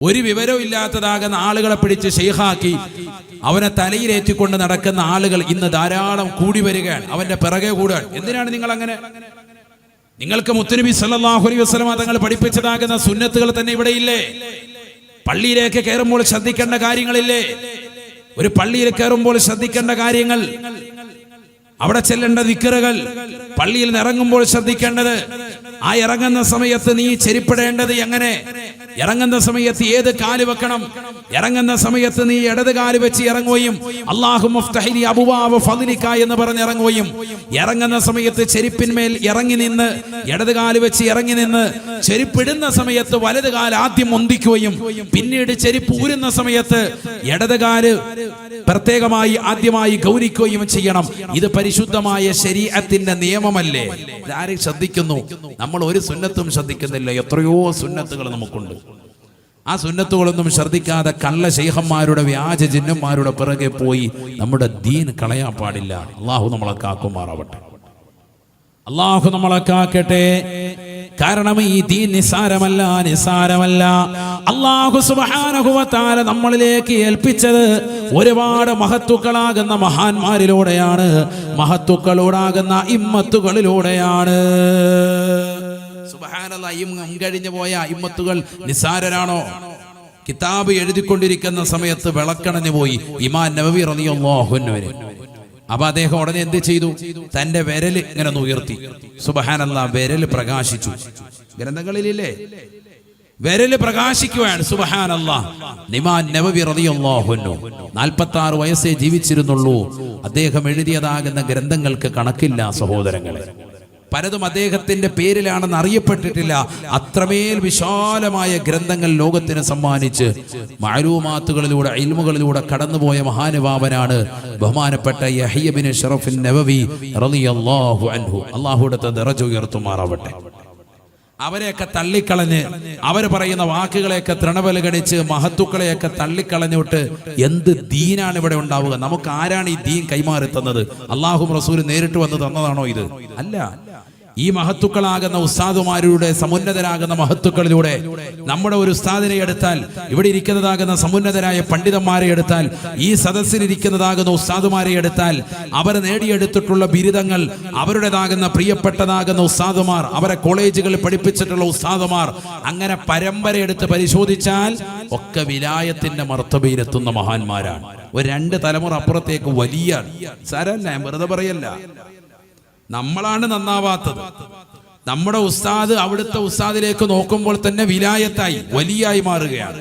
ഒരു വിവരവും ഇല്ലാത്തതാകുന്ന ആളുകളെ പിടിച്ച് ശൈഖാക്കി അവനെ തലയിലേറ്റിക്കൊണ്ട് നടക്കുന്ന ആളുകൾ ഇന്ന് ധാരാളം കൂടി വരികയാണ്. അവന്റെ പിറകെ കൂടാൻ. എന്തിനാണ് നിങ്ങൾ അങ്ങനെ? നിങ്ങൾക്ക് മുത്തുനബി സല്ലല്ലാഹു അലൈഹി വസല്ലം തങ്ങൾ പഠിപ്പിച്ചതാകുന്ന സുന്നത്തുകൾ തന്നെ ഇവിടെ ഇല്ലേ? പള്ളിയിലേക്ക് കയറുമ്പോൾ ശ്രദ്ധിക്കേണ്ട കാര്യങ്ങളില്ലേ? ഒരു പള്ളിയിൽ കയറുമ്പോൾ ശ്രദ്ധിക്കേണ്ട കാര്യങ്ങൾ, അവിടെ ചെല്ലേണ്ട ദിക്റുകൾ, പള്ളിയിൽ നിന്ന് ഇറങ്ങുമ്പോൾ ശ്രദ്ധിക്കേണ്ടത്, ആ ഇറങ്ങുന്ന സമയത്ത് നീ ചെരിപ്പിടേണ്ടത് എങ്ങനെ, ഇറങ്ങുന്ന സമയത്ത് ഏത് കാല് വെക്കണം, ഇറങ്ങുന്ന സമയത്ത് നീ ഇടത് കാല് വെച്ച് ഇറങ്ങുകയും അല്ലാഹുമ്മ ഫ്തഹ്ലി അബ്വാബ ഫദ്ലിക എന്ന് പറഞ്ഞ് ഇറങ്ങുകയും, ഇറങ്ങുന്ന സമയത്ത് ചെരിപ്പിന്മേൽ ഇറങ്ങി നിന്ന് ഇടത് കാല് വെച്ച് ഇറങ്ങി നിന്ന് ചെരിപ്പിടുന്ന സമയത്ത് വലത് കാല് ആദ്യം ഒന്തിക്കുകയും പിന്നീട് ചെരിപ്പ് ഊരുന്ന സമയത്ത് ഇടത് കാല് പ്രത്യേകമായി ആദ്യമായി ഗൗനിക്കുകയും ചെയ്യണം. ഇത് പരിശുദ്ധമായ ശരീഅത്തിന്റെ നിയമമല്ലേ? ഇതാരും ശ്രദ്ധിക്കുന്നു? നമ്മൾ ഒരു സുന്നത്തും ശ്രദ്ധിക്കുന്നില്ല. എത്രയോ സുന്നത്തുകൾ നമുക്കുണ്ട്. ആ സുന്നത്തുകളൊന്നും ശ്രദ്ധിക്കാതെ കള്ള ശൈഖന്മാരുടെ വ്യാജ ജിന്നന്മാരുടെ പിറകെ പോയി നമ്മുടെ ദീൻ കളയാൻ പാടില്ല. അള്ളാഹു നമ്മളെ കാക്കുമാറാവട്ടെ. അള്ളാഹു നമ്മളെ കാക്കട്ടെ. കാരണം ഈ ദീൻ നിസാരമല്ല, നിസാരമല്ല. അല്ലാഹു സുബ്ഹാനഹു വ തആല നമ്മളിലേക്ക് ഏൽപ്പിച്ചത് ഒരുപാട് മഹത്തുക്കളാകുന്ന മഹാന്മാരിലൂടെയാണ്, മഹത്തുക്കളോടാകുന്ന ഇമ്മത്തുകളിലൂടെയാണ്. സുബ്ഹാനല്ലാഹ്. കഴിഞ്ഞു പോയ ഇമ്മത്തുകൾ നിസാരരാണോ? കിതാബ് എഴുതിക്കൊണ്ടിരിക്കുന്ന സമയത്ത് വിളക്കണഞ്ഞു പോയി ഇമാം നവവി റളിയല്ലാഹു അൻഹു. അപ്പൊ അദ്ദേഹം ഉടനെ എന്ത് ചെയ്തു? തന്റെ വിരല് ഇങ്ങനെ ഉയർത്തി. സുബ്ഹാനല്ലാഹ്. വിരല് പ്രകാശിച്ചു. ഗ്രന്ഥങ്ങളിലില്ലേ വിരല് പ്രകാശിക്കുകയാണ്. സുബ്ഹാനല്ലാഹ്. ഇമാം നവവി റളിയല്ലാഹു അൻഹു 46 വയസ്സേ ജീവിച്ചിരുന്നുള്ളൂ. അദ്ദേഹം എഴുതിയതാകുന്ന ഗ്രന്ഥങ്ങൾക്ക് കണക്കില്ല സഹോദരങ്ങളെ. പലതും അദ്ദേഹത്തിന്റെ പേരിലാണെന്ന് അറിയപ്പെട്ടിട്ടില്ല. അത്രമേൽ വിശാലമായ ഗ്രന്ഥങ്ങൾ ലോകത്തിന് സമ്മാനിച്ച് മഅലൂമാത്തുകളിലൂടെ ഇൽമുകളിലൂടെ കടന്നുപോയ മഹാനുഭാവനാണ് ബഹുമാനപ്പെട്ട യഹ്യ ബിൻ ശറഫ് നവവി റളിയല്ലാഹു അൻഹു. അല്ലാഹുവിന്റെ ദറജ ഉയർത്തുമാറാവട്ടെ. അവരെയൊക്കെ തള്ളിക്കളഞ്ഞ്, അവർ പറയുന്ന വാക്കുകളെയൊക്കെ തൃണബലഗണിച്ച് മഹത്തുക്കളെയൊക്കെ തള്ളിക്കളഞ്ഞിട്ട് എന്ത് ദീനാണ് ഇവിടെ ഉണ്ടാവുക? നമുക്ക് ആരാണ് ഈ ദീൻ കൈമാറി തന്നത്? അല്ലാഹും റസൂലും നേരിട്ട് വന്ന് തന്നതാണോ ഇത്? അല്ല. ഈ മഹത്തുക്കളാകുന്ന ഉസ്താദുമാരുടെ, സമുന്നതരാകുന്ന മഹത്തുക്കളിലൂടെ നമ്മുടെ ഒരു ഉസ്താദിനെ എടുത്താൽ, ഇവിടെ ഇരിക്കുന്നതാകുന്ന സമുന്നതരായ പണ്ഡിതന്മാരെ എടുത്താൽ, ഈ സദസ്സിലിരിക്കുന്നതാകുന്ന ഉസ്താദുമാരെ എടുത്താൽ, അവർ നേടിയെടുത്തിട്ടുള്ള ബിരുദങ്ങൾ, അവരുടേതാകുന്ന പ്രിയപ്പെട്ടതാകുന്ന ഉസ്താദുമാർ, അവരെ കോളേജുകളിൽ പഠിപ്പിച്ചിട്ടുള്ള ഉസ്താദുമാർ, അങ്ങനെ പരമ്പര എടുത്ത് പരിശോധിച്ചാൽ ഒക്കെ വിലായത്തിന്റെ മർത്തബയിലെത്തുന്ന മഹാന്മാരാണ്. ഒരു 2 തലമുറ അപ്പുറത്തേക്ക് വലിയ സാരല്ല, ഞാൻ വെറുതെ പറയല്ല. നമ്മളാണ് നന്നാവാത്തത്. നമ്മുടെ ഉസ്താദ് അവിടുത്തെ ഉസ്താദിലേക്ക് നോക്കുമ്പോൾ തന്നെ വിലായത്തായി, വലിയായി മാറുകയാണ്.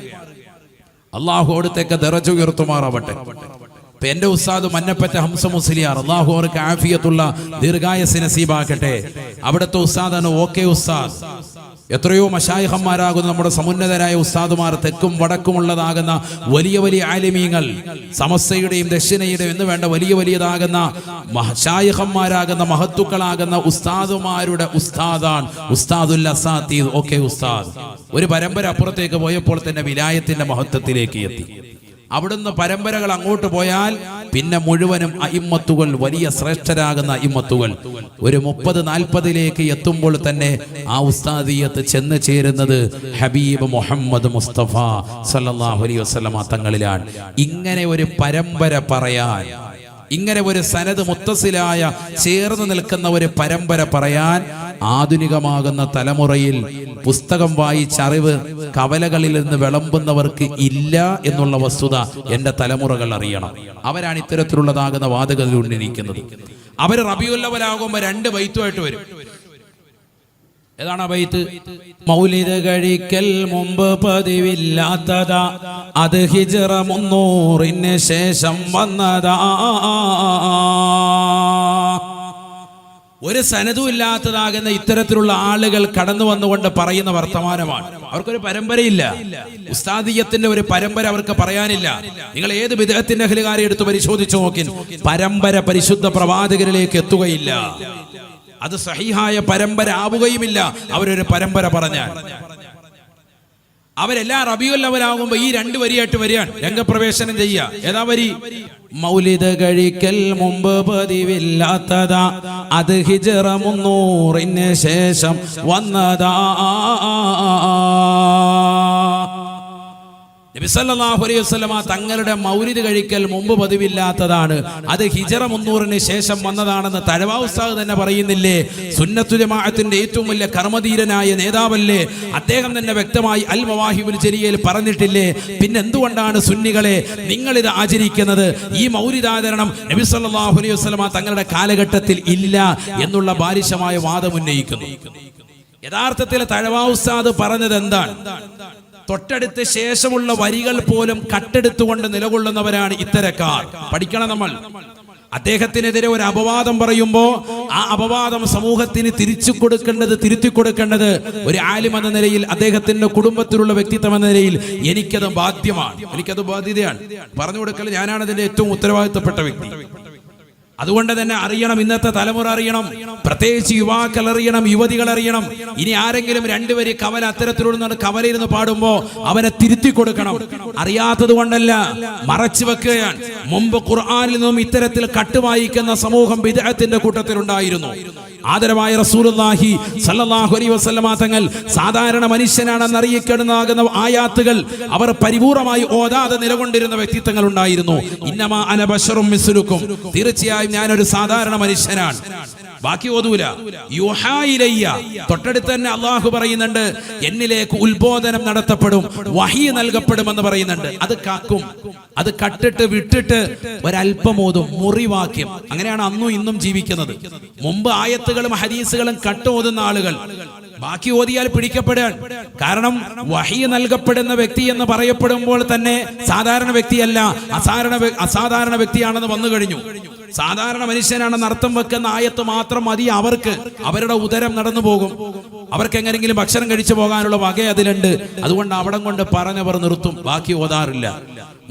അള്ളാഹു അവിടുത്തേക്ക് ദറജ ഉയർത്തുമാറാവട്ടെ. ഇപ്പൊ എന്റെ ഉസ്താദ് മന്നപ്പറ്റ ഹംസ മുസ്ലിയാർ, അള്ളാഹു അവർക്ക് ആഫിയത്തുള്ള ദീർഘായുസ്സ് നസീബാക്കട്ടെ. അവിടുത്തെ ഉസ്താദാണ് ഓക്കെ ഉസ്താദ്. എത്രയോ മശായിഖന്മാരാകുന്ന നമ്മുടെ സമുന്നതരായ ഉസ്താദുമാർ, തെക്കും വടക്കുമുള്ളതാകുന്ന വലിയ വലിയ ആലിമീങ്ങൾ, സമസ്തയുടെയും ദക്ഷിണയുടെയും എന്ന് വേണ്ട വലിയ വലിയതാകുന്ന മശായിഖന്മാരാകുന്ന മഹത്തുക്കളാകുന്ന ഉസ്താദുമാരുടെ ഉസ്താദാണ് ഉസ്താദുൽ അസാത്തീദ് ഓക്കെ ഉസ്താദ്. ഒരു പരമ്പര അപ്പുറത്തേക്ക് പോയപ്പോൾ തന്നെ വിലായത്തിന്റെ മഹത്വത്തിലേക്ക് എത്തി. അവിടുന്ന് പരമ്പരകൾ അങ്ങോട്ട് പോയാൽ പിന്നെ മുഴുവനും അഇമ്മത്തുകൾ, വലിയ ശ്രേഷ്ഠരാകുന്ന അഇമ്മത്തുകൾ. ഒരു 30-40 എത്തുമ്പോൾ തന്നെ ആ ഉസ്താദിയത്ത് ചെന്ന് ചേരുന്നത് ഹബീബ് മുഹമ്മദ് മുസ്തഫ സല്ലല്ലാഹു അലൈഹി വസല്ലമ തങ്ങളിലാണ്. ഇങ്ങനെ ഒരു പരമ്പര പറയാൻ, ഇങ്ങനെ ഒരു സനദ് മുത്തസിലായ ചേർന്ന് നിൽക്കുന്ന ഒരു പരമ്പര പറയാൻ ആധുനികമാകുന്ന തലമുറയിൽ പുസ്തകം വായിച്ചറിവ് കവലകളിൽ നിന്ന് വിളമ്പുന്നവർക്ക് ഇല്ല എന്നുള്ള വസ്തുത എന്റെ തലമുറകൾ അറിയണം. അവരാണ് ഇത്തരത്തിലുള്ളതാകുന്ന വാദഗതിയിൽ ഉന്നയിക്കുന്നത്. അവര് റബീഉൽ അവ്വലാകുമ്പോൾ 2 ബൈത്തുമായിട്ട് വരും. ഏതാണ് ആ ബൈത്ത്? മൗലിദ് കഴിക്കൽ മുമ്പ് പതിവില്ലാത്തതാ, അത് ഹിജ്റ 300 ശേഷം വന്നതാ. ഒരു സനദും ഇല്ലാത്തതാകുന്ന ഇത്തരത്തിലുള്ള ആളുകൾ കടന്നു വന്നുകൊണ്ട് പറയുന്ന വർത്തമാനമാണ്. അവർക്കൊരു പരമ്പരയില്ല. ഉസ്താദിയത്തിന്റെ ഒരു പരമ്പര അവർക്ക് പറയാനില്ല. നിങ്ങൾ ഏത് ബിദ്അത്തിന്റെ അഹ്ലുകാരെ എടുത്ത് പരിശോധിച്ചു നോക്കി, പരമ്പര പരിശുദ്ധ പ്രവാചകരിലേക്ക് എത്തുകയില്ല. അത് സഹീഹായ പരമ്പര ആവുകയുമില്ല. അവരൊരു പരമ്പര പറഞ്ഞാൽ അവരെല്ലാ റബീഉൽ അവ്വലാകുമ്പോ ഈ 2 വരിയായിട്ട് വരികയാണ്, രംഗപ്രവേശനം ചെയ്യുക. ഏതാ വരി? മൗലിദ് കഴിക്കൽ മുമ്പ് പതിവില്ലാത്തതാ, അത് ഹിജ്റ 300 ശേഷം വന്നതാ. നബി സല്ലല്ലാഹു അലൈഹി വസല്ലമ തങ്ങളുടെ മൗലിദ് കഴിക്കൽ മുമ്പ് പതിവില്ലാത്തതാണ്. അത് ഹിജറ 300-ന് ശേഷം വന്നതാണെന്ന് തഴവ ഉസ്താദ് തന്നെ പറയുന്നില്ലേ? സുന്നത്തു ജമാഅത്തിന്റെ ഏറ്റവും വലിയ കർമ്മധീരനായ നേതാവല്ലേ? അദ്ദേഹം തന്നെ വ്യക്തമായി അൽ മവാഹിബുൽ ജലിയയിൽ പറഞ്ഞിട്ടില്ലേ? പിന്നെ എന്തുകൊണ്ടാണ് സുന്നികളെ നിങ്ങളിത് ആചരിക്കുന്നത്? ഈ മൗലിദാചരണം നബി സല്ലല്ലാഹു അലൈഹി വസല്ലമ തങ്ങളുടെ കാലഘട്ടത്തിൽ ഇല്ല എന്നുള്ള ബാലിശമായ വാദം ഉന്നയിക്കുന്നു. യഥാർത്ഥത്തിൽ തഴവ ഉസ്താദ് പറഞ്ഞത് എന്താണ്? തൊട്ടടുത്ത് ശേഷമുള്ള വരികൾ പോലും കട്ടെടുത്തുകൊണ്ട് നിലകൊള്ളുന്നവരാണ് ഇത്തരക്കാർ. പഠിക്കണം നമ്മൾ. അദ്ദേഹത്തിനെതിരെ ഒരു അപവാദം പറയുമ്പോ ആ അപവാദം സമൂഹത്തിന് തിരിച്ചു കൊടുക്കേണ്ടത്, തിരുത്തി കൊടുക്കേണ്ടത് ഒരു ആലിം എന്ന നിലയിൽ, അദ്ദേഹത്തിന്റെ കുടുംബത്തിലുള്ള വ്യക്തിത്വം എന്ന നിലയിൽ എനിക്കത് ബാധ്യമാണ്, എനിക്കത് ബാധ്യതയാണ്. പറഞ്ഞു കൊടുക്കൽ ഞാനാണ് അതിന്റെ ഏറ്റവും ഉത്തരവാദിത്തപ്പെട്ട വ്യക്തി. അതുകൊണ്ട് തന്നെ അറിയണം, ഇന്നത്തെ തലമുറ അറിയണം, പ്രത്യേകിച്ച് യുവാക്കൾ അറിയണം, യുവതികൾ അറിയണം. ഇനി ആരെങ്കിലും രണ്ടുപേര് കവല അത്തരത്തിലുള്ള കവലയിരുന്ന് പാടുമ്പോ അവനെ തിരുത്തി കൊടുക്കണം. അറിയാത്തത് കൊണ്ടല്ല, മറച്ചു വെക്കുകയാണ്. മുമ്പ് ഖുർആനിൽ നിന്നും ഇത്തരത്തിൽ കട്ടുവായിക്കുന്ന സമൂഹം ബിദ്അത്തിന്റെ കൂട്ടത്തിലുണ്ടായിരുന്നു. ആദരവായ റസൂലുള്ളാഹി സ്വല്ലല്ലാഹു അലൈഹി വസല്ലമ തങ്ങൾ സാധാരണ മനുഷ്യനാണെന്ന് അറിയിക്കപ്പെടുന്ന ആയാത്തുകൾ അവർ പരിപൂർണമായി ഓതാതെ നിലകൊണ്ടിരുന്ന വ്യക്തിത്വങ്ങൾ ഉണ്ടായിരുന്നു. ഇന്നമാ അന ബശറും മിസ്ലുക്കും, തീർച്ചയായും ഞാനൊരു സാധാരണ മനുഷ്യനാണ്. ബാക്കി ഓതൂല. യുഹാ ഇലയ്യ, തൊട്ടടുത്ത് തന്നെ അള്ളാഹു പറയുന്നുണ്ട്, എന്നിലേക്ക് ഉത്ബോധനം നടത്തപ്പെടും, വഹി നൽകപ്പെടുമെന്ന് പറയുന്നുണ്ട്. അത് കാക്കും, അത് കട്ടിട്ട് വിട്ടിട്ട് ഒരല്പം ഓതും, മുറിവാക്യം. അങ്ങനെയാണ് അന്നും ഇന്നും ജീവിക്കുന്നത്. മുമ്പ് ആയത്തുകളും ഹദീസുകളും കട്ട് ഓതുന്ന ആളുകൾ ബാക്കി ഓതിയാൽ പിടിക്കപ്പെടാൻ. കാരണം വഹി നൽകപ്പെടുന്ന വ്യക്തി എന്ന് പറയപ്പെടുമ്പോൾ തന്നെ സാധാരണ വ്യക്തിയല്ല, അസാധാരണ വ്യക്തിയാണെന്ന് വന്നു കഴിഞ്ഞു. സാധാരണ മനുഷ്യനാണെന്ന് അർത്ഥം വെക്കുന്ന ആയത്ത് മാത്രം മതി അവർക്ക്. അവരുടെ ഉദരം നടന്നു പോകും, അവർക്ക് എങ്ങനെങ്കിലും ഭക്ഷണം കഴിച്ചു പോകാനുള്ള വക അതിലുണ്ട്. അതുകൊണ്ട് അവിടം കൊണ്ട് പറഞ്ഞവർ നിർത്തും, ബാക്കി ഓതാറില്ല.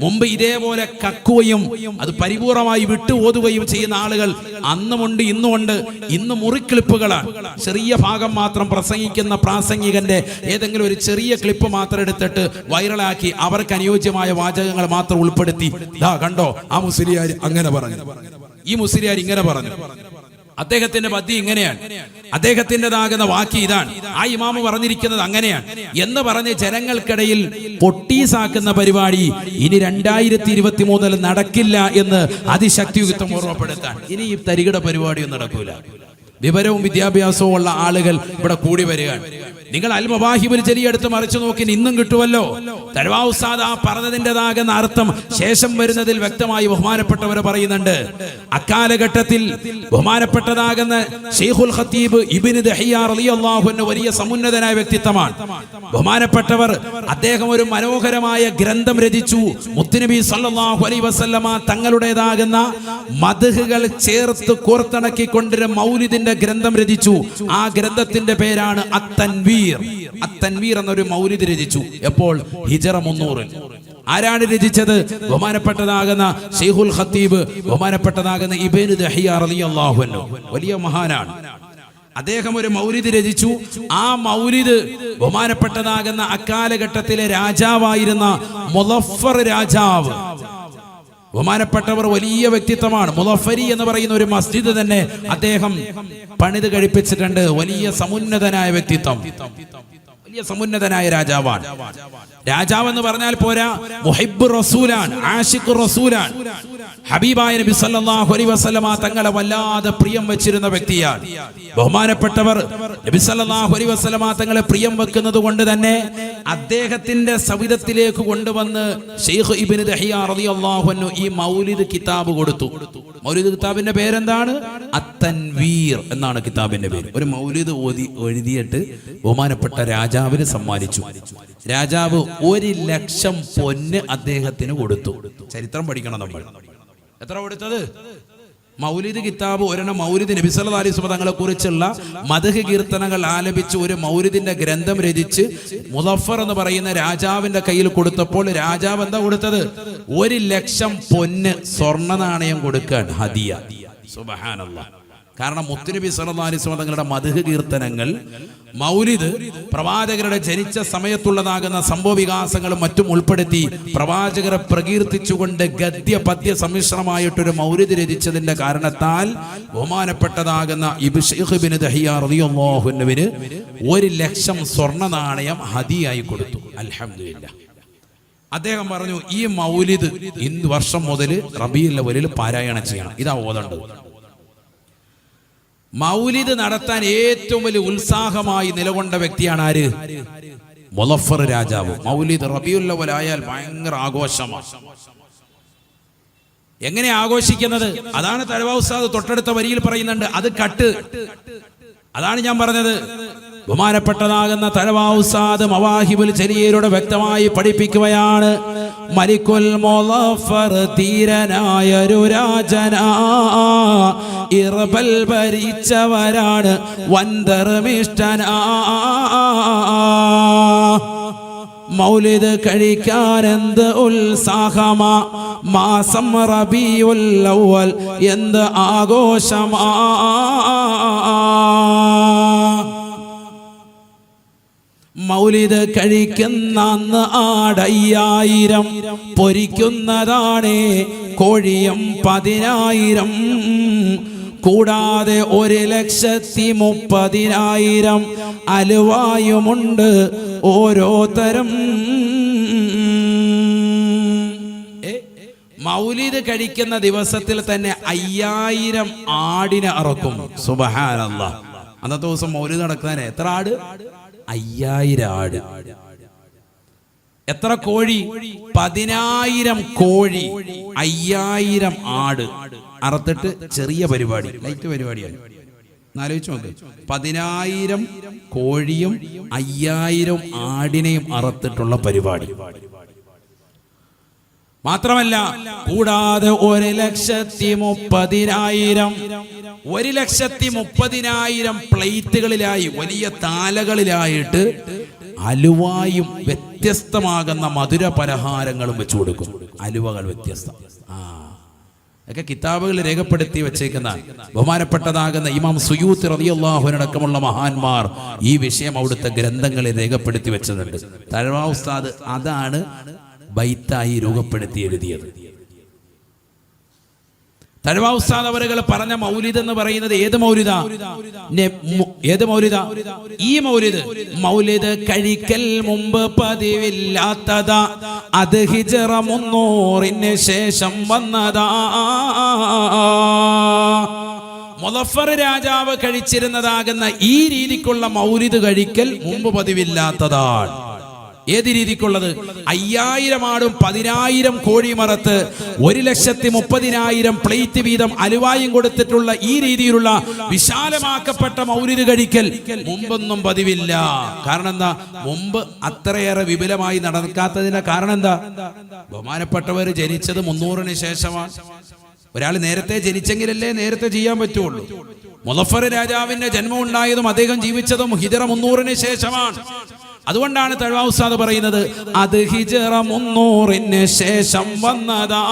മുമ്പ് ഇതേപോലെ കക്കുകയും അത് പരിപൂർണമായി വിട്ടു ഓതുകയും ചെയ്യുന്ന ആളുകൾ അന്നുമുണ്ട്, ഇന്നുമുണ്ട്. ഇന്ന് മുറിക്ലിപ്പുകളാണ്. ചെറിയ ഭാഗം മാത്രം പ്രസംഗിക്കുന്ന പ്രാസംഗികന്റെ ഏതെങ്കിലും ഒരു ചെറിയ ക്ലിപ്പ് മാത്രം എടുത്തിട്ട് വൈറലാക്കി അവർക്ക് അനുയോജ്യമായ വാചകങ്ങൾ മാത്രം ഉൾപ്പെടുത്തി, ദാ കണ്ടോ ആ മുസ്ലിയാർ അങ്ങനെ പറഞ്ഞു, ഈ മുസ്ലിയാർ ഇങ്ങനെ പറഞ്ഞു, അദ്ദേഹത്തിന്റെ പദ്യം ഇങ്ങനെയാണ്, അദ്ദേഹത്തിൻ്റെതാകുന്ന വാക്ക് ഇതാണ്, ആ ഇമാമ് പറഞ്ഞിരിക്കുന്നത് അങ്ങനെയാണ് എന്ന് പറഞ്ഞ് ജനങ്ങൾക്കിടയിൽ പൊട്ടീസാക്കുന്ന പരിപാടി ഇനി 2023 നടക്കില്ല എന്ന് അതിശക്തിയുക്തം ഓർമ്മപ്പെടുത്താൻ. ഇനി ഈ തരികിട പരിപാടിയൊന്നും നടക്കൂല. വിവരവും വിദ്യാഭ്യാസവും ഉള്ള ആളുകൾ ഇവിടെ കൂടി വരികയാണ്. നിങ്ങൾ അൽ മവാഹിബുൽ ജലിയ എടുത്ത് മറിച്ചു നോക്കി ഇന്നും കിട്ടുമല്ലോ. തഴവ ഉസ്താദ് ആ പറഞ്ഞതിൻ്റെതാകുന്ന അർത്ഥം ശേഷം വരുന്നതിൽ വ്യക്തമായി ബഹുമാനപ്പെട്ടവർ പറയുന്നുണ്ട്. അക്കാലഘട്ടത്തിൽ ബഹുമാനപ്പെട്ടതാകുന്ന ശൈഖുൽ ഖത്തീബ് ഇബ്നു ദഹിയ റളിയല്ലാഹു അൻഹു വലിയ സമുന്നതനായ വ്യക്തിത്വമാണ്. ബഹുമാനപ്പെട്ടവർ അദ്ദേഹം ഒരു മനോഹരമായ ഗ്രന്ഥം രചിച്ചു. മുത്തുനബി സല്ലല്ലാഹു അലൈഹി വസല്ലമ തങ്ങളുടേതാകുന്ന മദ്ഹുകൾ ചേർത്ത് കോർത്തിണക്കിക്കൊണ്ടിരുന്ന മൗലിദിന്റെ ഗ്രന്ഥം രചിച്ചു. ആ ഗ്രന്ഥത്തിന്റെ പേരാണ് അത്തൻവീർ. അത്തൻവീർ എന്നൊരു മൗലിദ് രചിച്ചു. എപ്പോൾ? ഹിജറ 300. ആരാണ് രചിച്ചത്? ബഹുമാനപ്പെട്ടതാകുന്ന ശൈഖുൽ ഖത്തീബ്, ബഹുമാനപ്പെട്ടതാകുന്ന ഇബ്നു ദഹിയ റളിയല്ലാഹു അൻഹു, വലിയ മഹാനാണ്. അദ്ദേഹം ഒരു മൗലിദ് രചിച്ചു. ആ മൗലിദ് ബഹുമാനപ്പെട്ടതാകുന്ന അക്കാലഘട്ടത്തിലെ രാജാവായിരുന്ന മുളഫർ രാജാവ്, ബഹുമാനപ്പെട്ടവർ വലിയ വ്യക്തിത്വമാണ്. മുളഫരി എന്ന് പറയുന്ന ഒരു മസ്ജിദ് തന്നെ അദ്ദേഹം പണിത് കഴിപ്പിച്ചിട്ടുണ്ട്. വലിയ സമുന്നതനായ വ്യക്തിത്വം, വലിയ സമുന്നതനായ രാജാവാണ്. രാജാവ് എന്ന് പറഞ്ഞാൽ പോരാ, മുഹിബ്ബ് റസൂലാണ്, ആശിഖ് റസൂലാണ്. ഹബീബായ നബി സല്ലല്ലാഹു അലൈഹി വസല്ലമ തങ്ങളെ വല്ലാതെ പ്രിയം വെച്ചിരുന്ന വ്യക്തിയാണ്. ബഹുമാനപ്പെട്ടവർ നബി സല്ലല്ലാഹു അലൈഹി വസല്ലമ തങ്ങളെ പ്രിയം വെക്കുന്നത് കൊണ്ട് തന്നെ അദ്ദേഹത്തിന്റെ സവിധത്തിലേക്ക് കൊണ്ടുവന്ന് ശൈഖ് ഇബ്നു ദഹിയ റളിയല്ലാഹു അൻഹു ഈ മൗലിദ് കിതാബ് കൊടുത്തു. മൗലിദ് കിതാബിന്റെ പേരെന്താണ്? അത്തൻവീർ എന്നാണ് കിതാബിന്റെ പേര്. ഒരു മൗലിദ് എഴുതിയിട്ട് ബഹുമാനപ്പെട്ട രാജാവിന് സമ്മാനിച്ചു. രാജാവ് 1,00,000 പൊന്ന് അദ്ദേഹത്തിന് കൊടുത്തു. ചരിത്രം പഠിക്കണം നമ്മൾ. എത്ര കൊടുത്തത്? മൗലിദ് കിതാബ് ഒരെണ്ണം മൗലിദ് നബി സല്ലല്ലാഹു അലൈഹി വസല്ലം തങ്ങളെ കുറിച്ചുള്ള മദ്ഹ് കീർത്തനങ്ങൾ ആലപിച്ച് ഒരു മൗലിദിന്റെ ഗ്രന്ഥം രചിച്ച് മുളഫർ എന്ന് പറയുന്ന രാജാവിന്റെ കയ്യിൽ കൊടുത്തപ്പോൾ രാജാവ് എന്താ കൊടുത്തത്? 1,00,000 പൊന്ന് സ്വർണ്ണ നാണയം കൊടുക്കാൻ ഹദിയ. സുബ്ഹാനല്ലാഹ്. കാരണം മുത്തുനബി സല്ലല്ലാഹു അലൈഹി വസല്ലം തങ്ങളുടെ മദ്ഹ് കീർത്തനങ്ങൾ, മൗലിദ്, പ്രവാചകരുടെ ജനിച്ച സമയത്തുള്ളതാകുന്ന സംഭവ വികാസങ്ങളും മറ്റും ഉൾപ്പെടുത്തി പ്രവാചകരെ പ്രകീർത്തിച്ചുകൊണ്ട് ഗദ്യ പദ്യ സമ്മിശ്രമായിട്ടൊരു മൗലിദ് രചിച്ചതിന്റെ കാരണത്താൽ ബഹുമാനപ്പെട്ടതാകുന്ന ശൈഖ് ഇബ്നു ദഹിയ റളിയല്ലാഹു അൻഹുവിന് 1,00,000 സ്വർണ്ണ നാണയം ഹദിയായി കൊടുത്തു. അൽഹംദുലില്ലാഹ്. അദ്ദേഹം പറഞ്ഞു ഈ മൗലിദ് ഇന്ന് വർഷം മുതൽ റബീഉൽ അവ്വലിൽ പാരായണം ചെയ്യണം. ഇതാ ഓതേണ്ടത്. മൗലിദ് നടത്താൻ ഏറ്റവും വലിയ ഉത്സാഹമായി നിലകൊണ്ട വ്യക്തിയാണ് ആര്? മുളഫർ രാജാവ്. മൗലിദ് റബീഉൽ അവ്വൽ ആയാൽ ഭയങ്കര ആഘോഷമാണ്. എങ്ങനെ ആഘോഷിക്കുന്നത്? അതാണ് തഴവ ഉസ്താദ് തൊട്ടടുത്ത വരിയിൽ പറയുന്നുണ്ട്. അത് കട്ട്. അതാണ് ഞാൻ പറഞ്ഞത്. ബഹുമാനപ്പെട്ടതാകുന്ന തഴവ ഉസ്താദ് മവാഹിബുൽ ജലിയയിലൂടെ വ്യക്തമായി പഠിപ്പിക്കുകയാണ്. മലിക്കുൽ മുളഫർ തീരനായൊരു രാജനാ, ഇർബൽ ഭരിച്ചവരാണ് വൻധർമ്മിഷ്ഠനാ. മൗലിദ് കഴിക്കാൻ എന്ത് ഉത്സാഹമാ, മാസം റബീഉൽ അവ്വൽ എന്ത് ആഘോഷമാ. മൗലിദ് കഴിക്കുന്ന അന്ന് ആടയ്യായിരം, പൊരിക്കുന്നതാണ് കോഴിയും 10,000, കൂടാതെ 1,30,000 അലുവായുമുണ്ട് ഓരോ തരം. മൗലിദ് കഴിക്കുന്ന ദിവസത്തിൽ തന്നെ 5000 ആടിനെ അറക്കും. സുബ്ഹാനല്ലാഹ്. അന്നത്തെ ദിവസം മൗലിദ് നടക്കാൻ എത്ര ആട്? 5000 ആട്. എത്ര കോഴി? 10,000 കോഴി, 5000 ആട് അറുത്തിട്ട് ചെറിയ പരിപാടി, ലൈറ്റ് പരിപാടിയാണ്. ആലോചിച്ച് നോക്ക്. 10,000 കോഴിയും 5000 ആടിനെയും അറുത്തിട്ടുള്ള പരിപാടി. മാത്രമല്ല, കൂടാതെ 1,30,000 1,30,000 പ്ലേറ്റുകളിലായി, വലിയ താലകളിലായിട്ട് അലുവായും വ്യത്യസ്തമാകുന്ന മധുര പലഹാരങ്ങളും വെച്ചു കൊടുക്കും. അലുവകൾ വ്യത്യസ്തം. ഒക്കെ കിതാബുകളിൽ രേഖപ്പെടുത്തി വെച്ചേക്കുന്ന ബഹുമാനപ്പെട്ടതാകുന്ന ഇമാം സുയൂത്തി റളിയല്ലാഹു അൻഹു അടക്കമുള്ള മഹാന്മാർ ഈ വിഷയം അവിടുത്തെ ഗ്രന്ഥങ്ങളിൽ രേഖപ്പെടുത്തി വെച്ചതുണ്ട്. തഴവ ഉസ്താദ് അതാണ് ബൈത്തായി രൂപപ്പെടുത്തി എഴുതിയത്. തഴവ ഉസ്താദ് അവരുകൾ പറഞ്ഞ മൗലിദ് എന്ന് പറയുന്നത് ഏത് മൗലിദാ? ഏത് മൗലിദാ? ഈ മൗലിദ്. മൗലിദ് കഴിക്കൽ മുമ്പ് പതിവില്ലാത്തതാ, അത് ഹിജ്റ 300 ശേഷം വന്നതാ. മുളഫർ രാജാവ് കഴിച്ചിരുന്നതാകുന്ന ഈ രീതിക്കുള്ള മൗലിദ് കഴിക്കൽ മുമ്പ് പതിവില്ലാത്തതാണ്. ഏത് രീതിക്കുള്ളത്? 5000 ആടും 10,000 കോഴി മറത്ത് 1,30,000 പ്ലേറ്റ് വീതം അലുവായും കൊടുത്തിട്ടുള്ള ഈ രീതിയിലുള്ള വിശാലമാക്കപ്പെട്ട മൗലിദ് കഴിക്കൽ മുമ്പൊന്നും പതിവില്ല. കാരണം എന്താ? മുമ്പ് അത്രയേറെ വിപുലമായി നടക്കാത്തതിന്റെ കാരണം എന്താ? ബഹുമാനപ്പെട്ടവർ ജനിച്ചത് 300 ശേഷമാണ്. ഒരാൾ നേരത്തെ ജനിച്ചെങ്കിലല്ലേ നേരത്തെ ചെയ്യാൻ പറ്റുള്ളൂ. മുളഫർ രാജാവിന്റെ ജന്മം ഉണ്ടായതും അദ്ദേഹം ജീവിച്ചതും ഹിജ്റ 300 ശേഷമാണ്. അതുകൊണ്ടാണ് തഴവ ഉസ്താദ് പറയുന്നത് അത് ഹിജ്റ 300 ശേഷം വന്നതാ.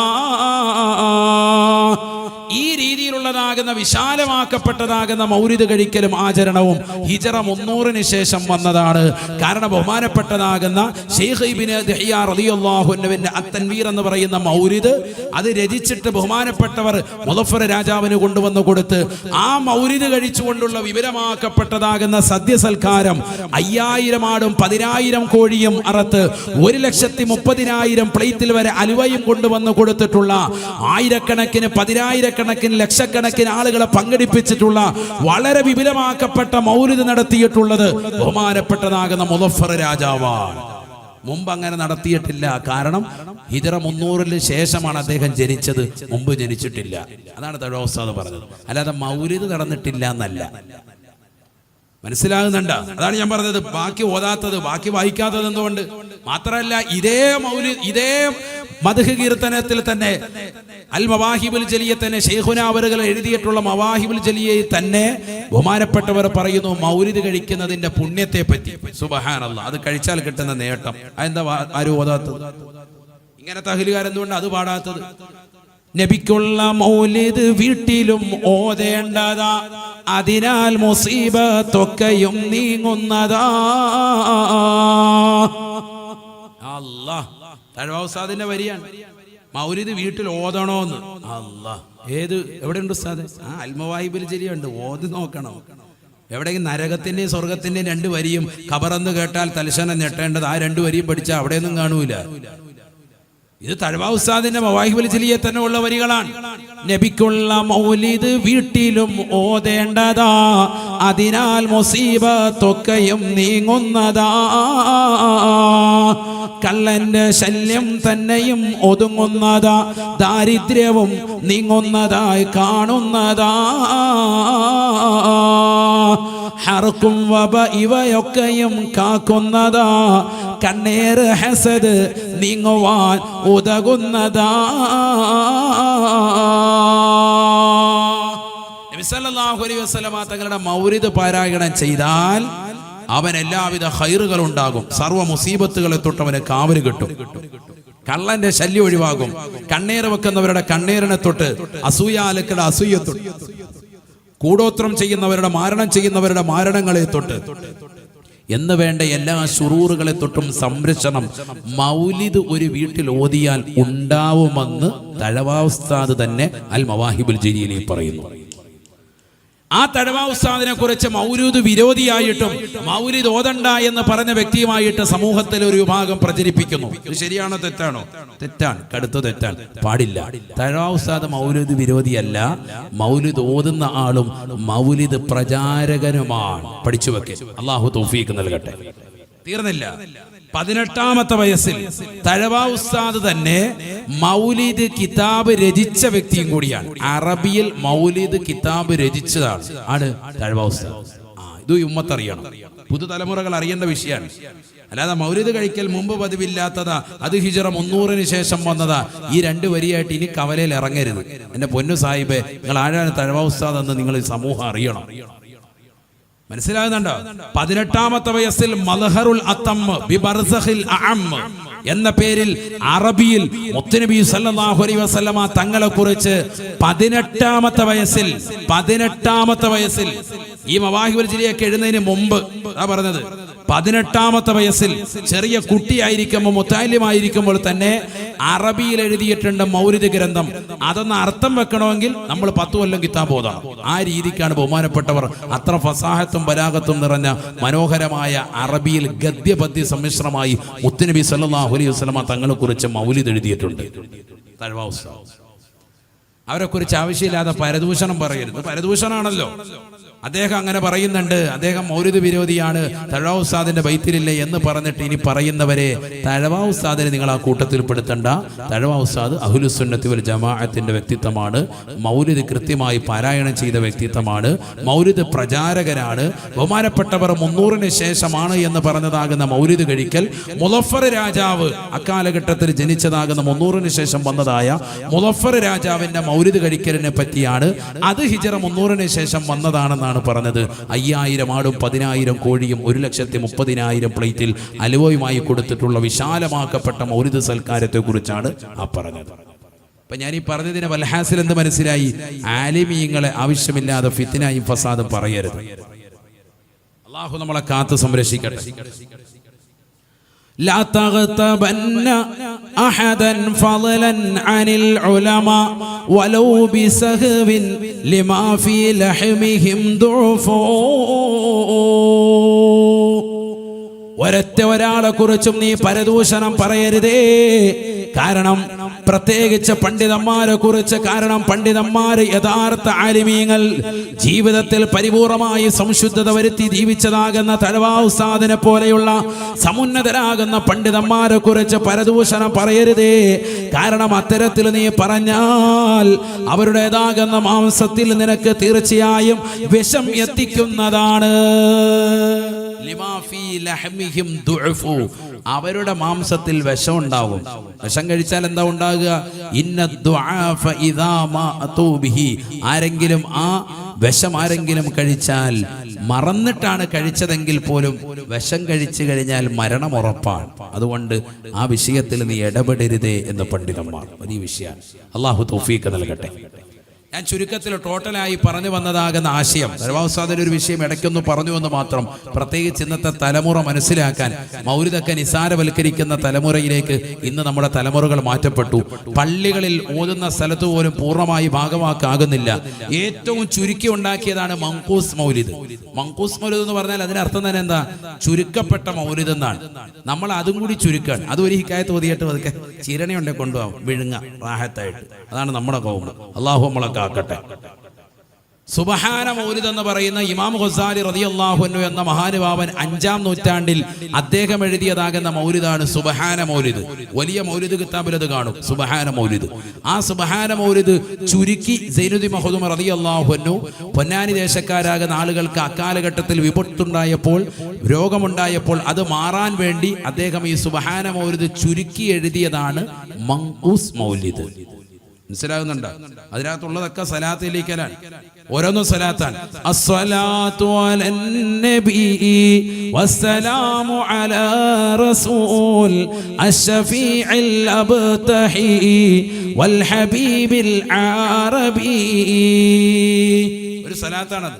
ഈ രീതിയിലുള്ളതാകുന്ന വിശാലമാക്കപ്പെട്ടതാകുന്ന മൗലിദ് കഴിക്കലും ആചരണവും ഹിജ്റ 300 ശേഷം വന്നതാണ്. കാരണം ബഹുമാനപ്പെട്ടതാകുന്ന ശൈഖ് ഇബ്നു ദഹിയ റളിയല്ലാഹു അൻഹുവിന്റെ അത്തൻവീർ എന്ന് പറയുന്ന മൗലിദ് അത് രചിച്ചിട്ട് ബഹുമാനപ്പെട്ടവർ മുളഫർ രാജാവിന് കൊണ്ടുവന്ന് കൊടുത്ത് ആ മൗലിദ് കഴിച്ചുകൊണ്ടുള്ള വിവരമാക്കപ്പെട്ടതാകുന്ന സദ്യസൽക്കാരം 5000 ആടും 10,000 കോഴിയും അറുത്ത് 1,30,000 പ്ലേറ്റിൽ വരെ അലുവയും കൊണ്ടുവന്ന് കൊടുത്തിട്ടുള്ള ആയിരക്കണക്കിന് 10,000 കണക്കിന് ലക്ഷക്കണക്കിന് ആളുകളെ പങ്കെടുപ്പിച്ചിട്ടുള്ള വളരെ വിപുലമാക്കപ്പെട്ട മൗലിദ് നടത്തിയിട്ടുള്ളത് ബഹുമാനപ്പെട്ടതാകുന്ന മുളഫർ രാജാവാണ്. മുമ്പ് അങ്ങനെ നടത്തിയിട്ടില്ല. കാരണം ഹിജ്റ 300 ശേഷമാണ് അദ്ദേഹം ജനിച്ചത്, മുമ്പ് ജനിച്ചിട്ടില്ല. അതാണ് തഴവ ഉസ്താദ് പറഞ്ഞത്. അല്ലാതെ മൗലിദ് നടന്നിട്ടില്ല എന്നല്ല. മനസ്സിലാകുന്നുണ്ടോ? അതാണ് ഞാൻ പറഞ്ഞത്. ബാക്കി ഓതാത്തത്, ബാക്കി വായിക്കാത്തത് എന്തുകൊണ്ട്? മാത്രമല്ല, ഇതേ മൗലിദ്, ഇതേ മദ്ഹ് കീർത്തനത്തിൽ തന്നെ അൽ മവാഹിബുൽ ജലിയ തന്നെ ശൈഖുനാ അവറുകൾ എഴുതിയിട്ടുള്ള മവാഹിബുൽ ജലിയയിൽ തന്നെ ബഹുമാനപ്പെട്ടവർ പറയുന്നു മൗലിദ് കഴിക്കുന്നതിന്റെ പുണ്യത്തെ പറ്റി. സുബ്ഹാനല്ലാഹ്. അത് കഴിച്ചാൽ കിട്ടുന്ന നേട്ടം. അതെന്താ ആരും ഓതാത്തത്? ഇങ്ങനത്തെ അഹ്ലുകാരെന്തുകൊണ്ട് അത് പാടാത്തത്? നബിക്കുള്ള മൗലിദ് വീട്ടിലും ഓതേണ്ടതാ, അതിനാൽ മുസീബത്തൊക്കെയും നീങ്ങുന്നതാ. അല്ലാഹ്. തഴവ ഉസ്താദിന്റെ വരിയാണ്. മൗലിദ് വീട്ടിൽ ഓതണോന്ന്. അല്ലാഹ്. എവിടെയുണ്ട് ഉസ്താദ്? അൽ മവാഹിബുൽ ജലിയ ഉണ്ട്, ഓതി നോക്കണം. എവിടെയെങ്കിലും നരകത്തിന്റെയും സ്വർഗത്തിന്റെയും 2 വരിയും ഖബറെന്ന് കേട്ടാൽ തലശനം ഞെട്ടേണ്ടത് ആ 2 വരിയും പഠിച്ചാൽ അവിടെയൊന്നും കാണൂല. ഇത് തഴവ ഉസ്താദിന്റെ മവാഹിബുൽ ജിലിയെ തന്നെ ഉള്ള വരികളാണ്. നബിക്കുള്ള മൗലിദ് വീട്ടിലും ഓതേണ്ടതാ, അതിനാൽ മുസീബത്തൊക്കെയും നീങ്ങുന്നതാ. കള്ളന്റെ ശല്യം തന്നെയും ഒതുങ്ങുന്നതാ, ദാരിദ്ര്യവും നീങ്ങുന്നതായി കാണുന്നതാ. ഹർക്കും വബ ഇവയൊക്കെയും കാക്കുന്നതാ, കണ്ണേർ ഹസദ് നീങ്ങുവാൻ ഉതകുന്നതാ. നബി സല്ലല്ലാഹു അലൈഹി വസല്ലമ തങ്ങളുടെ മൗലിദ് പാരായണം ചെയ്താൽ അവൻ എല്ലാവിധ ഖൈറുകൾ ഉണ്ടാകും, സർവ്വ മുസീബത്തുകളെ തൊട്ട് അവന് കാവല് കിട്ടും, കള്ളന്റെ ശല്യം ഒഴിവാകും, കണ്ണേറ് വെക്കുന്നവരുടെ കണ്ണേറിനെ തൊട്ട്, അസൂയാലുക്കളുടെ അസൂയ തൊട്ട്, കൂടോത്രം ചെയ്യുന്നവരുടെ മാരണം ചെയ്യുന്നവരുടെ മാരണങ്ങളെ തൊട്ട് എന്ന് വേണ്ട എല്ലാ ശുറൂറുകളെ തൊട്ടും സംരക്ഷണം മൗലിദ് ഒരു വീട്ടിൽ ഓതിയാൽ ഉണ്ടാവുമെന്ന് തഴവ ഉസ്താദ് തന്നെ അൽ മവാഹിബുൽ ജിലിയിൽ പറയുന്നു. ആ തഴവ ഉസ്താദിനെ കുറിച്ച് മൗലൂദ് വിരോധിയായിട്ടും മൗലിദ് ഓതണ്ട എന്ന് പറഞ്ഞ വ്യക്തിയുമായിട്ട് സമൂഹത്തിൽ ഒരു വിഭാഗം പ്രചരിപ്പിക്കുന്നു. ഇത് ശരിയാണോ തെറ്റാണോ? തെറ്റാണ്, കടുത്ത തെറ്റാണ്, പാടില്ല. തഴവ ഉസ്താദ് മൗലൂദ് വിരോധിയല്ല, മൗലിദ് ഓതുന്ന ആളും മൗലിദ് പ്രചാരകനുമാണ്. പഠിച്ചു വെക്കെ, അള്ളാഹു തൗഫീഖ് നൽകട്ടെ. തീർന്നില്ല. 18ാമത്തെ വയസ്സിൽ തഴവ ഉസ്താദ് തന്നെ മൗലിദ് കിതാബ് രചിച്ച വ്യക്തിയും കൂടിയാണ്. അറബിയിൽ മൗലിദ് കിതാബ് രചിച്ചതാണ് ആണ് തഴവ ഉസ്താദ്. ഇത് ഉമ്മത്തറിയണം, പുതുതലമുറകൾ അറിയേണ്ട വിഷയമാണ്. അല്ലാതെ മൗലിദ് കഴിക്കൽ മുമ്പ് പതിവില്ലാത്തതാ, അത് ഹിജ്റ 300-ന് ശേഷം വന്നതാ. ഈ 2 വരിയായിട്ട് ഇനി കവലയിൽ ഇറങ്ങരുത്. എന്റെ പൊന്നു സാഹിബേ, നിങ്ങൾ ആരാണ് തഴവ ഉസ്താദ് എന്ന് നിങ്ങൾ സമൂഹം അറിയണം. മനസ്സിലാകുന്നുണ്ടോ? 18ാമത്തെ വയസ്സിൽ മൽഹറുൽ അത്തം ബി ബർസഖിൽ അഅം എന്ന പേരിൽ അറബിയിൽ മുത്തുനബി സല്ലല്ലാഹു അലൈഹി വസല്ലമ തങ്ങളെ കുറിച്ച് 18ാമത്തെ വയസ്സിൽ ഈ മവാഹിബുൽ ജിലിയൊക്കെ എഴുന്നതിന് മുമ്പ് പറഞ്ഞത് 18ാമത്തെ വയസ്സിൽ ചെറിയ കുട്ടിയായിരിക്കുമ്പോൾ മുത്താലിമായിരിക്കുമ്പോൾ തന്നെ അറബിയിൽ എഴുതിയിട്ടുണ്ട് മൗലിദ് ഗ്രന്ഥം. അതൊന്ന് അർത്ഥം വെക്കണമെങ്കിൽ നമ്മൾ 10 കൊല്ലം കിതാബ് ഓതണം. ആ രീതിക്കാണ് ബഹുമാനപ്പെട്ടവർ അത്ര ഫസാഹത്തും ബലാഗത്തും നിറഞ്ഞ മനോഹരമായ അറബിയിൽ ഗദ്യപദ്യ സമ്മിശ്രമായി മുത്തുനബി സല്ലല്ലാഹു അലൈഹി വസല്ലമ തങ്ങളെ കുറിച്ച് മൗലിദ് എഴുതിയിട്ടുണ്ട്. തഴവ ഉസ്താദ് അവരെ കുറിച്ച് ആവശ്യമില്ലാതെ പരദൂഷണം പറയരുത്. പരദൂഷണാണല്ലോ. അദ്ദേഹം അങ്ങനെ പറയുന്നുണ്ട്, അദ്ദേഹം മൗലിദ് വിരോധിയാണ്, തഴവ ഉസ്താദിന്റെ ബൈത്തിലില്ലേ എന്ന് പറഞ്ഞിട്ട് ഇനി പറയുന്നവരെ തഴവ ഉസ്താദിനെ നിങ്ങൾ ആ കൂട്ടത്തിൽ പെടുത്തണ്ട. തഴവ ഉസ്താദ് അഹ്ലുസുന്നത്തി വൽ ജമാഅത്തിന്റെ വ്യക്തിത്വമാണ്, മൗലിദ് കൃത്യമായി പാരായണം ചെയ്ത വ്യക്തിത്വമാണ്, മൗലിദ് പ്രചാരകനാണ്. ബഹുമാനപ്പെട്ടവർ 300-ന് ശേഷമാണ് എന്ന് പറഞ്ഞതാകുന്ന മൗലിദ് കഴിക്കൽ മുളഫർ രാജാവ് അക്കാലഘട്ടത്തിൽ ജനിച്ചതാകുന്ന 300-ന് ശേഷം വന്നതായ മുളഫർ രാജാവിന്റെ മൗലിദ് കഴിക്കലിനെ പറ്റിയാണ്. അത് ഹിജ്റ 300-ന് ശേഷം വന്നതാണെന്നാണ് പറഞ്ഞത്. 5000 ആടും 10000 കോഴിയും 1,30,000 പ്ലേറ്റിൽ അലുവയുമായി കൊടുത്തിട്ടുള്ള വിശാലമാക്കപ്പെട്ട മൗലിദ് സൽക്കാരത്തെ കുറിച്ചാണ് ആ പറഞ്ഞത്. അപ്പൊ ഞാൻ ഈ പറഞ്ഞതിന് വൽഹാസിൽ എന്ത് മനസ്സിലായി? ആലിമീങ്ങളെ ആവശ്യമില്ലാതെ ഫിത്നയും ഫസാദും പറയരുത്. അല്ലാഹു നമ്മളെ കാത്ത് സംരക്ഷിക്കട്ടെ. لا تغتبن أحدا فضلا عن العلماء ولو بسهو لما في لحمهم ضعف. ഒരാളെ കുറിച്ചും നീ പരദൂഷണം പറയരുതേ. കാരണം പ്രത്യേകിച്ച് പണ്ഡിതന്മാരെ കുറിച്ച്, കാരണം പണ്ഡിതന്മാര് യഥാർത്ഥ ആലിമീങ്ങൾ ജീവിതത്തിൽ പരിപൂർണമായി സംശുദ്ധത വരുത്തി ജീവിച്ചതാകുന്ന തഴവ ഉസ്താദിനെ പോലെയുള്ള സമുന്നതരാകുന്ന പണ്ഡിതന്മാരെ കുറിച്ച് പരദൂഷണം പറയരുതേ. കാരണം അത്തരത്തിൽ നീ പറഞ്ഞാൽ അവരുടേതാകുന്ന മാംസത്തിൽ നിനക്ക് തീർച്ചയായും വിഷം എത്തിക്കുന്നതാണ്. അവരുടെ മാംസത്തിൽ വിഷം ഉണ്ടാവും. വിഷം കഴിച്ചാൽ എന്താ ഉണ്ടാകുക? ആരെങ്കിലും ആ വിഷം കഴിച്ചാൽ മറന്നിട്ടാണ് കഴിച്ചതെങ്കിൽ പോലും വിഷം കഴിച്ചു കഴിഞ്ഞാൽ മരണം ഉറപ്പാണ്. അതുകൊണ്ട് ആ വിഷയത്തിൽ നീ ഇടപെടരുതേ എന്ന് പണ്ഡിതന്മാർ. വലിയ വിഷയമാണ്. അള്ളാഹു തൗഫീഖ് നൽകട്ടെ. ഞാൻ ചുരുക്കത്തിൽ ടോട്ടലായി പറഞ്ഞു വന്നതാകുന്ന ആശയം ദർവാസാദിന്റെ ഒരു വിഷയം ഇടയ്ക്കൊന്ന് പറഞ്ഞു എന്ന് മാത്രം. പ്രത്യേകിച്ച് ഇന്നത്തെ തലമുറ മനസ്സിലാക്കാൻ, മൗലിദൊക്കെ നിസാരവൽക്കരിക്കുന്ന തലമുറയിലേക്ക് ഇന്ന് നമ്മുടെ തലമുറകൾ മാറ്റപ്പെട്ടു. പള്ളികളിൽ ഓതുന്ന സ്ഥലത്ത് പോലും പൂർണ്ണമായി ഭാഗമാക്കാകുന്നില്ല. ഏറ്റവും ചുരുക്കി ഉണ്ടാക്കിയതാണ് മങ്കൂസ് മൗലിദ്. മങ്കൂസ് മൗലിദ് എന്ന് പറഞ്ഞാൽ അതിനർത്ഥം തന്നെ എന്താ? ചുരുക്കപ്പെട്ട മൗലിദ് എന്നാണ്. നമ്മൾ അതും കൂടി ചുരുക്കാണ്. അത് ഒരു ഹിക്കായത്ത് ഓതിയിട്ട് അതൊക്കെ ചിരണയുണ്ടെ കൊണ്ടുപോകാം, വിഴുങ്ങ റാഹത്തായിട്ട്. അതാണ് നമ്മുടെ കൗമ്. അള്ളാഹു നമ്മളെ കാക്കട്ടെ. സുബ്ഹാന മൗലിദ് എന്ന് പറയുന്ന ഇമാം ഖസാലി റളിയല്ലാഹു അൻഹു എന്ന മഹാനുഭാവൻ 5-ാം നൂറ്റാണ്ടിൽ അദ്ദേഹം എഴുതിയതാകുന്ന മൗലിദാണ് സുബ്ഹാന മൗലിദ്. വലിയ മൗലിദ് കിതാബിൽ അത് കാണും, സുബ്ഹാന മൗലിദ്. ആ സുബ്ഹാന മൗലിദ് ചുരുക്കി സൈനുദ്ദീൻ മഖ്ദൂം റളിയല്ലാഹു അൻഹു പൊന്നാനി ദേശക്കാരാകുന്ന ആളുകൾക്ക് അക്കാലഘട്ടത്തിൽ വിപത്തുണ്ടായപ്പോൾ, രോഗമുണ്ടായപ്പോൾ അത് മാറാൻ വേണ്ടി അദ്ദേഹം ഈ സുബ്ഹാന മൗലിദ് ചുരുക്കി എഴുതിയതാണ് മങ്കൂസ് മൗലിദ്. മനസ്സിലാകുന്നുണ്ടോ? അതിനകത്തുള്ളതൊക്കെ സലാത്തിലേക്കാണ്. ഓരോന്നും സലാത്താണ്. അസ്സലാത്തു അലൻ നബി വസ്സലാമു അലാ റസൂൽ അശ്ശഫീഇൽ അബ്തഹി വൽ ഹബീബിൽ അറബി. ഒരു സലാത്താണത്.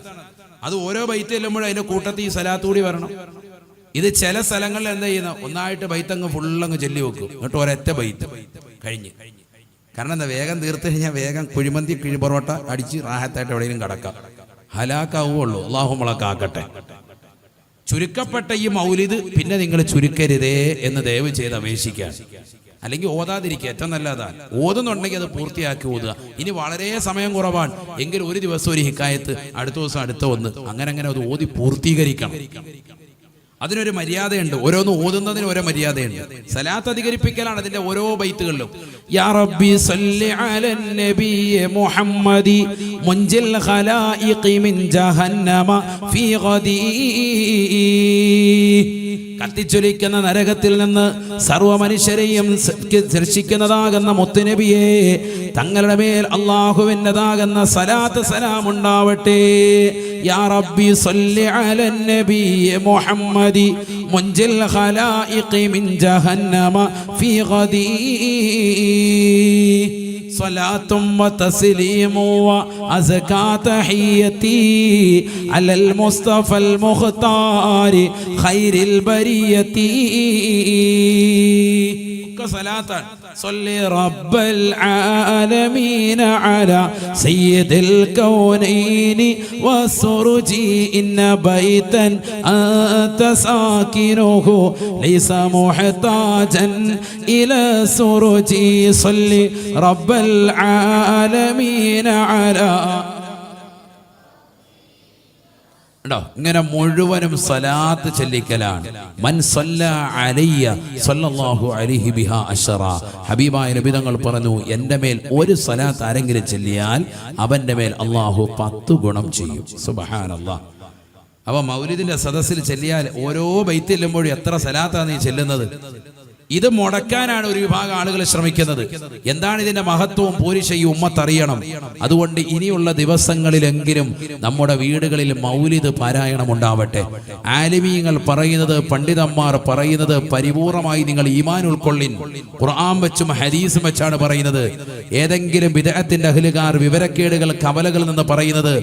അത് ഓരോ ബൈത്ത് ചെല്ലുമ്പോഴും അതിന്റെ കൂട്ടത്തിൽ ഈ സലാത്ത് കൂടി വരണം. ഇത് ചില സ്ഥലങ്ങളിൽ എന്താ ചെയ്യുന്ന, ഒന്നായിട്ട് ബൈത്തങ്ങ് ഫുള്ളങ്ങ് ചൊല്ലി വെക്കും, എന്നിട്ട് ഒരൊറ്റ ബൈത്ത് കഴിഞ്ഞ്. കാരണം എന്താ, വേഗം തീർത്ത് കഴിഞ്ഞാൽ വേഗം കുഴിമന്തി കിഴിപൊറോട്ട അടിച്ച് റാഹത്തായിട്ട് എവിടെയെങ്കിലും കിടക്കാം, ഹലാക്കാവുള്ളൂ. അള്ളാഹു നമ്മളെ കാക്കട്ടെ. ചുരുക്കപ്പെട്ട ഈ മൗലിദ് പിന്നെ നിങ്ങൾ ചുരുക്കരുതേ എന്ന് ദയവ് ചെയ്ത് അപേക്ഷിക്കാൻ. അല്ലെങ്കിൽ ഓതാതിരിക്കുക, ഏറ്റവും നല്ലതാണ്. ഓതുന്നുണ്ടെങ്കിൽ അത് പൂർത്തിയാക്കി ഓതുക. ഇനി വളരെ സമയം കുറവാണ് എങ്കിൽ ഒരു ദിവസം ഒരു ഹിക്കായത്ത്, അടുത്ത ദിവസം അടുത്ത ഒന്ന്, അങ്ങനെ അങ്ങനെ അത് ഓതി പൂർത്തീകരിക്കണം. അതിനൊരു മര്യാദയുണ്ട്. ഓരോന്ന് ഓതുന്നതിന് ഓരോ മര്യാദയുണ്ട്. സലാത്ത് അധികരിപ്പിക്കലാണ് അതിന്റെ ഓരോ ബൈത്തുകളിലും. യാ റബ്ബി സല്ലി അലൻ നബിയ്യ മുഹമ്മദി മുൻജിൽ ഖലായിഖി മിൻ ജഹന്നമ ഫീ ഗദീ. കത്തിച്ചൊലിക്കുന്ന നരകത്തിൽ നിന്ന് സർവ്വ മനുഷ്യരെയും രക്ഷിക്കുന്നതാകുന്ന മുത്തുനബിയെ, തങ്ങളുടെ മേൽ അല്ലാഹുവിൻ്റെതാകുന്ന സലാത്ത് സലാം ഉണ്ടാവട്ടെ. യാ റബ്ബി സല്ലി അലൻ നബിയ്യ മുഹമ്മദി മുൻജിൽ ഖലായിഖി മിൻ ജഹന്നമ ഫീ ഗദീ. صلاة وتسليم وأزكى تحيتي على المصطفى المختار خير البرية. صلاة صلي رب العالمين على سيد الكونين والسرج إن بيتا أنت ساكنه ليس محتاجا إلى سرج. صلي رب العالمين على. ഇങ്ങനെ മുഴുവനും സലാത്ത് ചൊല്ലിക്കലാണ്. മൻ സല്ല അലയ്യ സല്ലല്ലാഹു അലൈഹി ബിഹാ അശറ. ഹബീബായ നബി തങ്ങൾ പറഞ്ഞു, എൻ്റെ മേൽ ഒരു സലാത്ത് ആരെങ്കിലും ചൊല്ലിയാൽ അവൻ്റെ മേൽ അള്ളാഹു 10 ഗുണം ചെയ്യും. സുബ്ഹാനല്ലാഹ്. അപ്പൊ മൗലിദിന്റെ സദസ്സിൽ ചൊല്ലിയാൽ ഓരോ ബൈത്ത് ചെല്ലുമ്പോഴും എത്ര സലാത്താണ് നീ ചെല്ലുന്നത്? ഇത് മുടക്കാനാണ് ഒരു വിഭാഗം ആളുകൾ ശ്രമിക്കുന്നത്. എന്താണ് ഇതിന്റെ മഹത്വവും പോരിശയും ഉമ്മത്തറിയണം. അതുകൊണ്ട് ഇനിയുള്ള ദിവസങ്ങളിലെങ്കിലും നമ്മുടെ വീടുകളിൽ മൗലിദ് പാരായണം ഉണ്ടാവട്ടെ. ആലിമീങ്ങൾ പറയുന്നത്, പണ്ഡിതന്മാർ പറയുന്നത് പരിപൂർണമായി നിങ്ങൾ ഈമാൻ ഉൾക്കൊള്ളിൻ. ഖുർആൻ വെച്ചും ഹദീസും വെച്ചാണ് പറയുന്നത്. ഏതെങ്കിലും ബിദ്അത്തിന്റെ അഹ്ലുകാർ വിവരക്കേടുകൾ കവലകളിൽ നിന്ന് പറയുന്നത്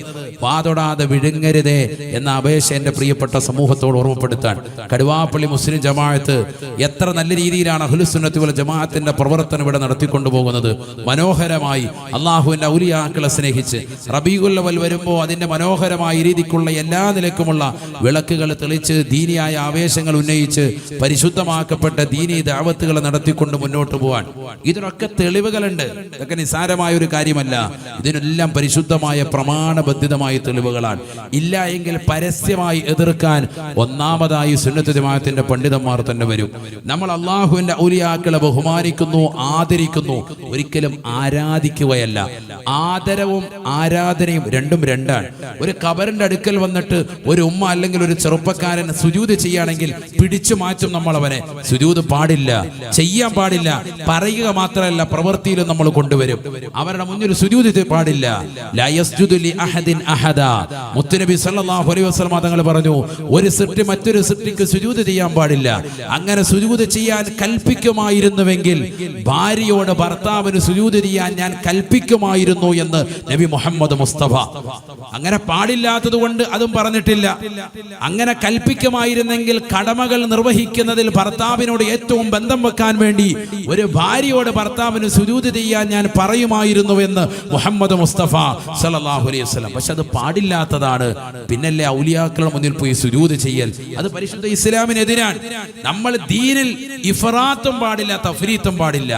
വാതൊടാതെ വിഴുങ്ങരുതേ എന്ന അപേക്ഷ എന്റെ പ്രിയപ്പെട്ട സമൂഹത്തോട് ഓർമ്മപ്പെടുത്താൻ. കടുവാപ്പള്ളി മുസ്ലിം ജമാഅത്ത് എത്ര നല്ല രീതിയിലാണ് അഹ്ലുസുന്നത്തി വൽ ജമാഅത്തിന്റെ പ്രവർത്തനം ഇവിടെ നടത്തിക്കൊണ്ടുപോകുന്നത്. മനോഹരമായി അള്ളാഹുവിന്റെ ഔലിയാക്കളെ സ്നേഹിച്ച് റബീഉൽ അവൽ വരുമ്പോൾ അതിന്റെ മനോഹരമായ രീതിക്കുള്ള എല്ലാ നിലക്കുമുള്ള വിളക്കുകൾ തെളിച്ച് ദീനിയായ ആവേശങ്ങൾ ഉന്നയിച്ച് പരിശുദ്ധമാക്കപ്പെട്ട ദീനീ ദഅവത്തുകൾ നടത്തിക്കൊണ്ട് മുന്നോട്ട് പോവാൻ ഇതിനൊക്കെ തെളിവുകളുണ്ട്. ഇതൊക്കെ നിസാരമായ ഒരു കാര്യമല്ല. ഇതിനെല്ലാം പരിശുദ്ധമായ പ്രമാണബദ്ധിതമായ തെളിവുകളാണ്. ഇല്ല എങ്കിൽ പരസ്യമായി എതിർക്കാൻ ഒന്നാമതായി സുന്നത്ത് ജമാഅത്തിന്റെ പണ്ഡിതന്മാർ തന്നെ വരും. നമ്മൾ അള്ളാഹുവിന്റെ ഔലിയാക്കളെ ബഹുമാനിക്കുന്നു, ആദരിക്കുന്നു, ഒരിക്കലും ആരാധിക്കുകയല്ല. ആദരവും ആരാധനയും രണ്ടും രണ്ടാണ്. ഒരു ഖബറിന്റെ അടുക്കൽ വന്നിട്ട് ഒരു ഉമ്മ അല്ലെങ്കിൽ ഒരു ചെറുപ്പക്കാരൻ സുജൂദ് ചെയ്യുകയാണെങ്കിൽ പിടിച്ചു മാറ്റും നമ്മൾ അവനെ. സുജൂദ് പാടില്ല, ചെയ്യാൻ പാടില്ല. പറയുക മാത്രമല്ല, പ്രവൃത്തിയിലും നമ്മൾ കൊണ്ടുവരും. അവരുടെ മുന്നിൽ സുജൂദ് പാടില്ല. ലാ യസ്ജുദു ലി അഹദിൻ അഹദ. മുത്തുനബി സല്ലല്ലാഹു അലൈഹി വസല്ലം തങ്ങൾ പറഞ്ഞു, ഒരു സൃഷ്ടി മറ്റൊരു സൃഷ്ടിക്ക് സുജൂദ് ചെയ്യാൻ പാടില്ല. അങ്ങനെ സുജൂദ് ചെയ്യാൻ കൽപ്പിക്കുമായിരുന്നുവെങ്കിൽ ഭാര്യയോട് ഭർത്താവിന് സുജൂദ് ചെയ്യാൻ ഞാൻ കൽപ്പിക്കുമായിരുന്നു എന്ന് നബി മുഹമ്മദ് മുസ്തഫ. അങ്ങനെ പാടില്ലാത്തത് കൊണ്ട് അതും പറഞ്ഞിട്ടില്ല. അങ്ങനെ കൽപ്പിക്കുമായിരുന്നെങ്കിൽ കടമകൾ നിർവഹിക്കുന്നതിൽ ഭർത്താവിനോട് ഏറ്റവും ബന്ധം വെക്കാൻ വേണ്ടി ഒരു ഭാര്യയോട് ഭർത്താവിന് സുജൂദ് ചെയ്യാൻ ഞാൻ പറയുമായിരുന്നു എന്ന് മുഹമ്മദ് മുസ്തഫ സല്ലല്ലാഹു അലൈഹി വസല്ലം. പക്ഷെ അത് പാടില്ലാത്തതാണ്. പിന്നല്ലേ ഔലിയാക്കളുടെ മുന്നിൽ പോയി സുജൂദ് ചെയ്യൽ? അത് പരിശുദ്ധ ഇസ്ലാമിനെതിരാണ്. നമ്മൾ ദീനിൽ ഇഫ്റാത്തും പാടില്ല, തഫ്രീത്തും പാടില്ല.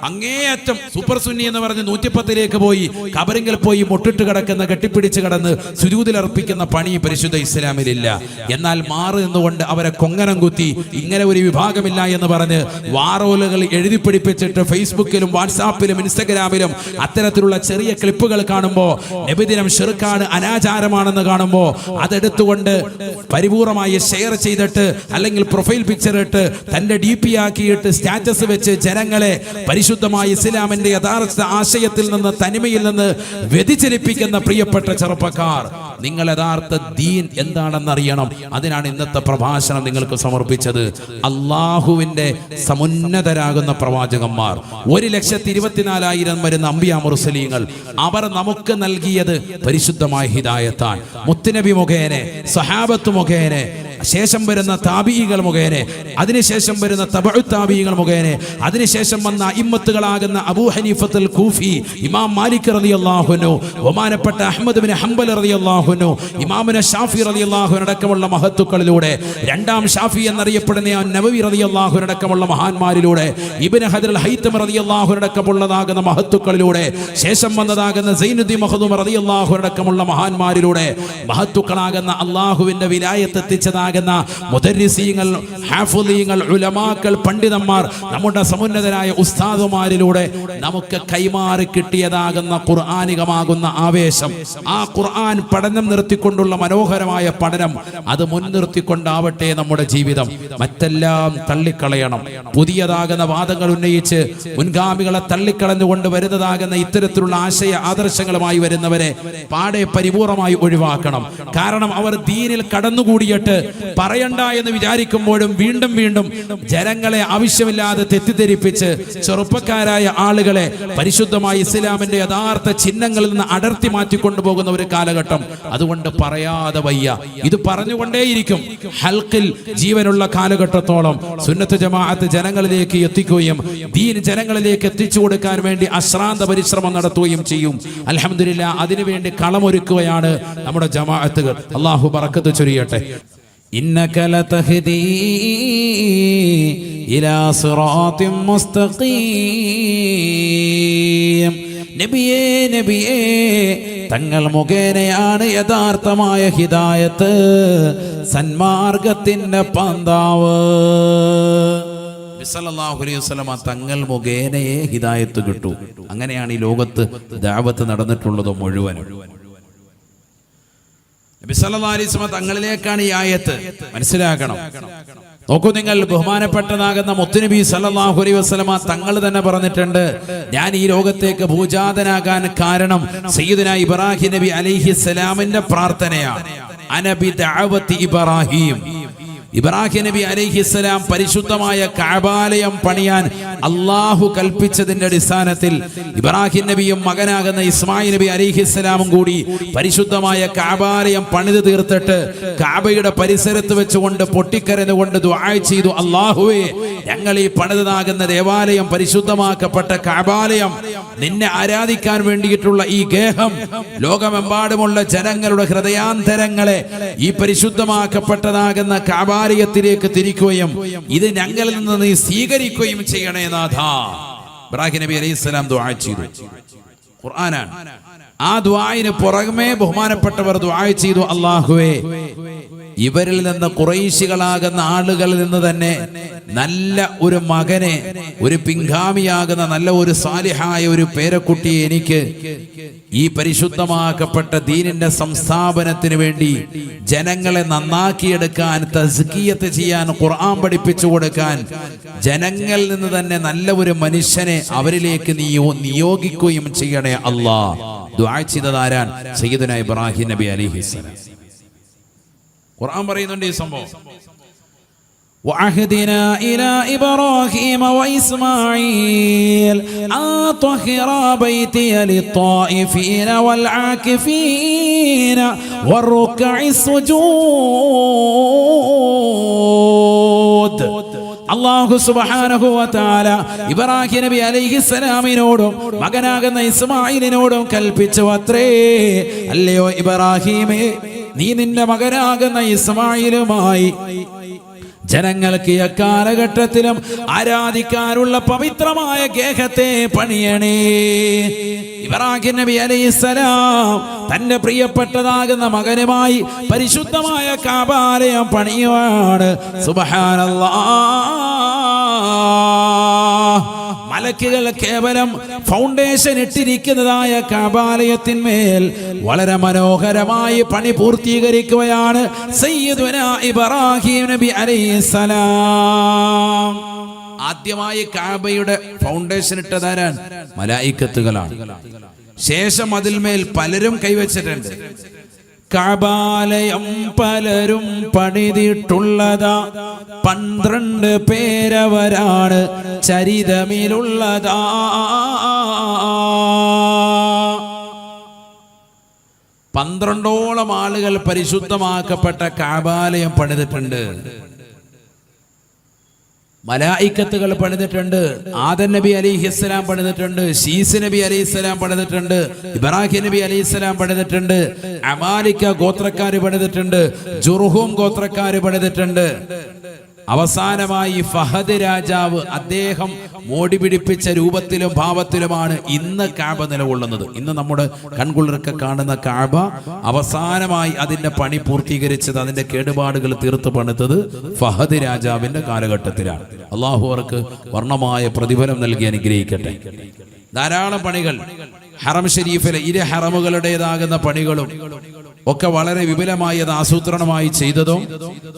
അങ്ങേയറ്റം സൂപ്പർ സുന്നി എന്ന് പറഞ്ഞ് 110ലേക്ക് പോയി ഖബറിങ്കിൽ പോയി മുട്ടിട്ട് കിടക്കുന്ന, കെട്ടിപ്പിടിച്ച് കിടന്ന് സുജൂദിൽ അർപ്പിക്കുന്ന പണി പരിശുദ്ധ ഇസ്ലാമിലില്ല. എന്നാൽ മാറി നിന്നുകൊണ്ട് അവരെ കൊങ്ങനം കുത്തി ഇങ്ങനെ ഒരു വിഭാഗമില്ല എന്ന് പറഞ്ഞ് വാറോലുകൾ എഴുതി പിടിപ്പിച്ചിട്ട് ഫേസ്ബുക്കിലും വാട്സാപ്പിലും ഇൻസ്റ്റഗ്രാമിലും അത്തരത്തിലുള്ള ചെറിയ ക്ലിപ്പുകൾ കാണുമ്പോൾ നബിദിനം ശിർക്കാണ്, അനാചാരമാണെന്ന് കാണുമ്പോൾ അതെടുത്തുകൊണ്ട് പരിപൂർണമായി ഷെയർ ചെയ്തിട്ട് അല്ലെങ്കിൽ പ്രൊഫൈൽ പിക്ചർ ഇട്ട് തന്റെ DP ആക്കിയിട്ട് സ്റ്റാറ്റസ് വെച്ച് ജനങ്ങളെ പരിശുദ്ധമായ ഇസ്ലാമിന്റെ യഥാർത്ഥ ആശയത്തിൽ നിന്ന്, തനിമയിൽ നിന്ന് വ്യതിചലിപ്പിക്കുന്ന പ്രിയപ്പെട്ട ചെറുപ്പക്കാർ, നിങ്ങൾ യഥാർത്ഥ ദീൻ എന്താണെന്ന് അറിയണം. അതിനാണ് ഇന്നത്തെ പ്രഭാഷണം നിങ്ങൾക്ക് സമർപ്പിച്ചത്. അള്ളാഹുവിന്റെ സമുന്നതരാകുന്ന പ്രവാചകന്മാർ, 1,24,000 വരുന്ന അംബിയാ മുർസലീങ്ങൾ, അവർ നമുക്ക് നൽകിയത് പരിശുദ്ധമായ ഹിദായത്താണ്. മുത്തുനബി മുഖേന, സഹാബത്ത് മുഖേന, ശേഷം വരുന്ന താബിഈകൾ മുഖേന, അതിനുശേഷം വരുന്ന തബഉ താബിഈകൾ മുഖേന, അതിനുശേഷം വന്ന അഇമ്മത്തുകളാകുന്ന അബൂ ഹനീഫത്തുൽ കൂഫി, ഇമാം മാലിക് റളിയല്ലാഹു അൻഹു, ബഹുമാനപ്പെട്ട അഹ്മദ് ബിൻ ഹംബൽ റളിയല്ലാഹു അൻഹു, ഇമാമുന ഷാഫി റളിയല്ലാഹു അൻഹു അടക്കമുള്ള മഹത്തുക്കളിലൂടെ, രണ്ടാം ഷാഫി എന്നറിയപ്പെടുന്ന നബവി റളിയല്ലാഹു അൻഹു അടക്കമുള്ള മഹാന്മാരിലൂടെ, ഇബ്നു ഹജർ അൽ ഹൈതമി റളിയല്ലാഹു അൻഹു അടക്കമുള്ളതാകുന്ന മഹത്തുക്കളിലൂടെ, ശേഷം വന്നതാകുന്ന സൈനുദ്ദീൻ മഖ്ദൂം റളിയല്ലാഹു അൻഹു അടക്കമുള്ള മഹാന്മാരിലൂടെ മഹത്തുക്കളാകുന്ന അല്ലാഹുവിന്റെ വിലായത്ത് എത്തിച്ചതാകുന്ന മുദർരിസീങ്ങൾ, ഹാഫിളീങ്ങൾ, ഉലമാക്കൾ, പണ്ഡിതന്മാർ, നമ്മുടെ സമുന്നതരായ ഉസ്താദുമാരിലൂടെ നമുക്ക് കൈമാറി കിട്ടിയതാകുന്ന ഖുർആനികമാകുന്ന ആവേശം, ആ ഖുർആൻ പഠനം നിർത്തിക്കൊണ്ടുള്ള മനോഹരമായ പഠനം, അത് മുൻനിർത്തിക്കൊണ്ടാവട്ടെ നമ്മുടെ ജീവിതം. മറ്റെല്ലാം തള്ളിക്കളയണം. പുതിയതാകുന്ന വാദങ്ങൾ ഉന്നയിച്ച് മുൻഗാമികളെ തള്ളിക്കളഞ്ഞുകൊണ്ട് വരുന്നതാകുന്ന ഇത്തരത്തിലുള്ള ആശയ ആദർശങ്ങളുമായി വരുന്നവരെ പാടെ പരിപൂർണമായി ഒഴിവാക്കണം. കാരണം അവർ ദീനിൽ കടന്നുകൂടിയിട്ട് പറയണ്ട എന്ന് വിചാരിക്കുമ്പോഴും വീണ്ടും വീണ്ടും ജനങ്ങളെ ആവശ്യമില്ലാതെ തെറ്റിദ്ധരിപ്പിച്ച് ചെറുപ്പക്കാരായ ആളുകളെ പരിശുദ്ധമായ ഇസ്ലാമിന്റെ യഥാർത്ഥ ചിഹ്നങ്ങളിൽ നിന്ന് അടർത്തി മാറ്റിക്കൊണ്ടുപോകുന്ന ഒരു കാലഘട്ടം. അതുകൊണ്ട് പറയാതെ വയ്യ, ഇത് പറഞ്ഞുകൊണ്ടേയിരിക്കും. ഹൽക്കിൽ ജീവനുള്ള കാലഘട്ടത്തോളം സുന്നത്ത് ജമാഅത്ത് ജനങ്ങളിലേക്ക് എത്തിക്കുകയും ദീൻ ജനങ്ങളിലേക്ക് എത്തിച്ചു കൊടുക്കാൻ വേണ്ടി അശ്രാന്ത പരിശ്രമം നടത്തുകയും ചെയ്യും. അൽഹംദുലില്ലാഹ്, അതിനുവേണ്ടി കളമൊരുക്കുകയാണ് നമ്മുടെ ജമാഅത്തുകൾ. അല്ലാഹു ബറക്കത്ത് ചൊരിയട്ടെ. ഇന്നക ലതഹ്ദീ ഇലാ സിറാത്തിൻ മുസ്തഖീം. നബിയേ നബിയേ, തങ്ങൾ മുഖേനയാണ് യഥാർത്ഥമായ ഹിദായത്ത്, സന്മാർഗത്തിന്റെ പന്താവ്. സല്ലല്ലാഹു അലൈഹി വസല്ലം തങ്ങൾ മുഖേനയെ ഹിദായത്ത് കിട്ടൂ. അങ്ങനെയാണ് ഈ ലോകത്ത് ദഅവത്ത് നടന്നിട്ടുള്ളത് മുഴുവൻ. നബി സല്ലല്ലാഹു അലൈഹി വസല്ലം തങ്ങളിലേക്കാണ് ഈ ആയത്ത്. മനസ്സിലാക്കണം. നോക്കൂ നിങ്ങൾ, ബഹുമാനപ്പെട്ടതാകുന്ന മുത്തുനബി സല്ലല്ലാഹു അലൈഹി വസല്ലം തങ്ങൾ തന്നെ പറഞ്ഞിട്ടുണ്ട്, ഞാൻ ഈ ലോകത്തേക്ക് ഭൂജാതനാകാൻ കാരണം സയ്യിദുനാ ഇബ്രാഹിം നബി അലൈഹിസ്സലാമിന്റെ പ്രാർത്ഥനയാണ്. അനബി ദഅവത്തി ഇബ്രാഹിം. ഇബ്രാഹിം നബി അലൈഹിസ്സലാം പരിശുദ്ധമായ കഅബാലയം പണിയാൻ അള്ളാഹു കൽപ്പിച്ചതിന്റെ അടിസ്ഥാനത്തിൽ ഇബ്രാഹിം നബിയും മകനാകുന്ന ഇസ്മായിൽ നബി അലൈഹിസ്സലാമും കൂടി പരിശുദ്ധമായ കഅബാലയം പണിത് തീർത്തിട്ട് കഅബയുടെ പരിസരത്ത് വെച്ചുകൊണ്ട് പൊട്ടിക്കരഞ്ഞുകൊണ്ട് ദുആ ചെയ്തു, അല്ലാഹുവേ, ഞങ്ങൾ ഈ പണിതാകുന്ന ദേവാലയം, പരിശുദ്ധമാക്കപ്പെട്ട കഅബാലയം, നിന്നെ ആരാധിക്കാൻ വേണ്ടിയിട്ടുള്ള ഈ ഗേഹം ലോകമെമ്പാടുമുള്ള ജനങ്ങളുടെ ഹൃദയാന്തരങ്ങളെ ഈ പരിശുദ്ധമാക്കപ്പെട്ടതാകുന്ന കഅബാലയത്തിലേക്ക് തിരിക്കുകയും ഇത് ഞങ്ങളിൽ നിന്ന് നീ സ്വീകരിക്കുകയും ചെയ്യണേ നാഥ. ഇബ്രാഹിം നബി അലൈഹിസ്സലാം ദുആ ചെയ്തു. ഖുർആനാണ്. ആ ദുആയിന് പുറമേ ബഹുമാനപ്പെട്ടവർ ദുആ ചെയ്തു, അല്ലാഹുവേ, ഇവരിൽ നിന്ന് ഖുറൈശികളാകുന്ന ആളുകളിൽ നിന്ന് തന്നെ നല്ല ഒരു മകനെ, ഒരു പിൻഗാമിയാകുന്ന നല്ല ഒരു സാലിഹായ ഒരു പേരക്കുട്ടിയെ എനിക്ക് ഈ പരിശുദ്ധമാക്കപ്പെട്ട ദീനിന്റെ സംസ്ഥാപനത്തിന് വേണ്ടി ജനങ്ങളെ നന്നാക്കിയെടുക്കാൻ, തസ്കിയത്ത് ചെയ്യാൻ, ഖുർആൻ പഠിപ്പിച്ചു കൊടുക്കാൻ ജനങ്ങളിൽ നിന്ന് തന്നെ നല്ല ഒരു മനുഷ്യനെ അവരിലേക്ക് നിയോഗിക്കുകയും ചെയ്യണേ അല്ലാഹ്. ദുആ ചെയ്തതാരാൻ? സയ്യിദുനാ ഇബ്രാഹിം നബി അലൈഹിസ്സലാം. ഖുർആൻ പറയുന്നുണ്ട് ഈ സംഭവം. وعهدنا إلى إبراهيم وإسماعيل أن طهرا بيتي للطائفين والعاكفين والركع السجود. അല്ലാഹു സുബ്ഹാനഹു വ തആല ഇബ്രാഹിം നബി അലൈഹിസ്സലാമിനോടും മകനാകുന്ന ഇസ്മായിലിനോടും കൽപ്പിച്ചു അത്രേ, അല്ലയോ ഇബ്രാഹീമേ, നീ നിന്റെ മകനാകുന്ന ഇസ്മായിലുമായി ജനങ്ങൾക്ക് എക്കാലഘട്ടത്തിലും ആരാധിക്കാനുള്ള പവിത്രമായ ഗേഹത്തെ പണിയണേ. ഇബ്രാഹിം നബി അലൈഹിസ്സലാം തന്റെ പ്രിയപ്പെട്ടതാകുന്ന മകനുമായി പരിശുദ്ധമായ കഅബാലയം പണിയുവാണ്. സുബ്ഹാനല്ലാഹ്. മലക്കുകൾ കേവലം ഫൗണ്ടേഷൻ ഇട്ടിരിക്കുന്നതായ കഅബാലയത്തിന്മേൽ വളരെ മനോഹരമായി പണി പൂർത്തീകരിക്കുകയാണ് സയ്യിദുനാ ഇബ്രാഹിം നബി അലൈഹിസ്സലാം. ആദ്യമായി കഅബയുടെ ഫൗണ്ടേഷൻ ഇട്ടതാരാണ്? മലായിക്കത്തുകളാണ്. ശേഷം അതിന്മേൽ പലരും കൈവച്ചിട്ടുണ്ട്. കഅബാലയം പലരും പണിതിട്ടുള്ളതാ, 12 പേരവരാണ് ചരിതമിലുള്ളതാ. 12ഓളം ആളുകൾ പരിശുദ്ധമാക്കപ്പെട്ട കഅബാലയം പണിതിട്ടുണ്ട്. മലായിക്കത്തുകൾ പണിതിട്ടുണ്ട്. ആദം നബി അലൈഹിസ്സലാം പണിതിട്ടുണ്ട്. ശീസ് നബി അലൈഹിസ്സലാം പണിതിട്ടുണ്ട്. ഇബ്രാഹിം നബി അലൈഹിസ്സലാം പണിതിട്ടുണ്ട്. അമാലിക്ക ഗോത്രക്കാര് പണിതിട്ടുണ്ട്. ജുർഹും ഗോത്രക്കാര് പണിതിട്ടുണ്ട്. അവസാനമായി ഫഹദ് രാജാവ്, അദ്ദേഹം മോടി പിടിപ്പിച്ച രൂപത്തിലും ഭാവത്തിലുമാണ് ഇന്ന് കഅബ നിലകൊള്ളുന്നത്. ഇന്ന് നമ്മുടെ കൺകുളിർക്കെ കാണുന്ന കഅബ അവസാനമായി അതിന്റെ പണി പൂർത്തീകരിച്ചത്, അതിന്റെ കേടുപാടുകൾ തീർത്ത് പണിതത് ഫഹദ് രാജാവിന്റെ കാലഘട്ടത്തിലാണ്. അല്ലാഹു അവർക്ക് വർണ്ണമായ പ്രതിഫലം നൽകി അനുഗ്രഹിക്കട്ടെ. ധാരാളം പണികൾ ഹറം ഷരീഫിലെ ഇരു ഹറമുകളുടേതാകുന്ന പണികളും ഒക്കെ വളരെ വിപുലമായി അത് ആസൂത്രണമായി ചെയ്തതും,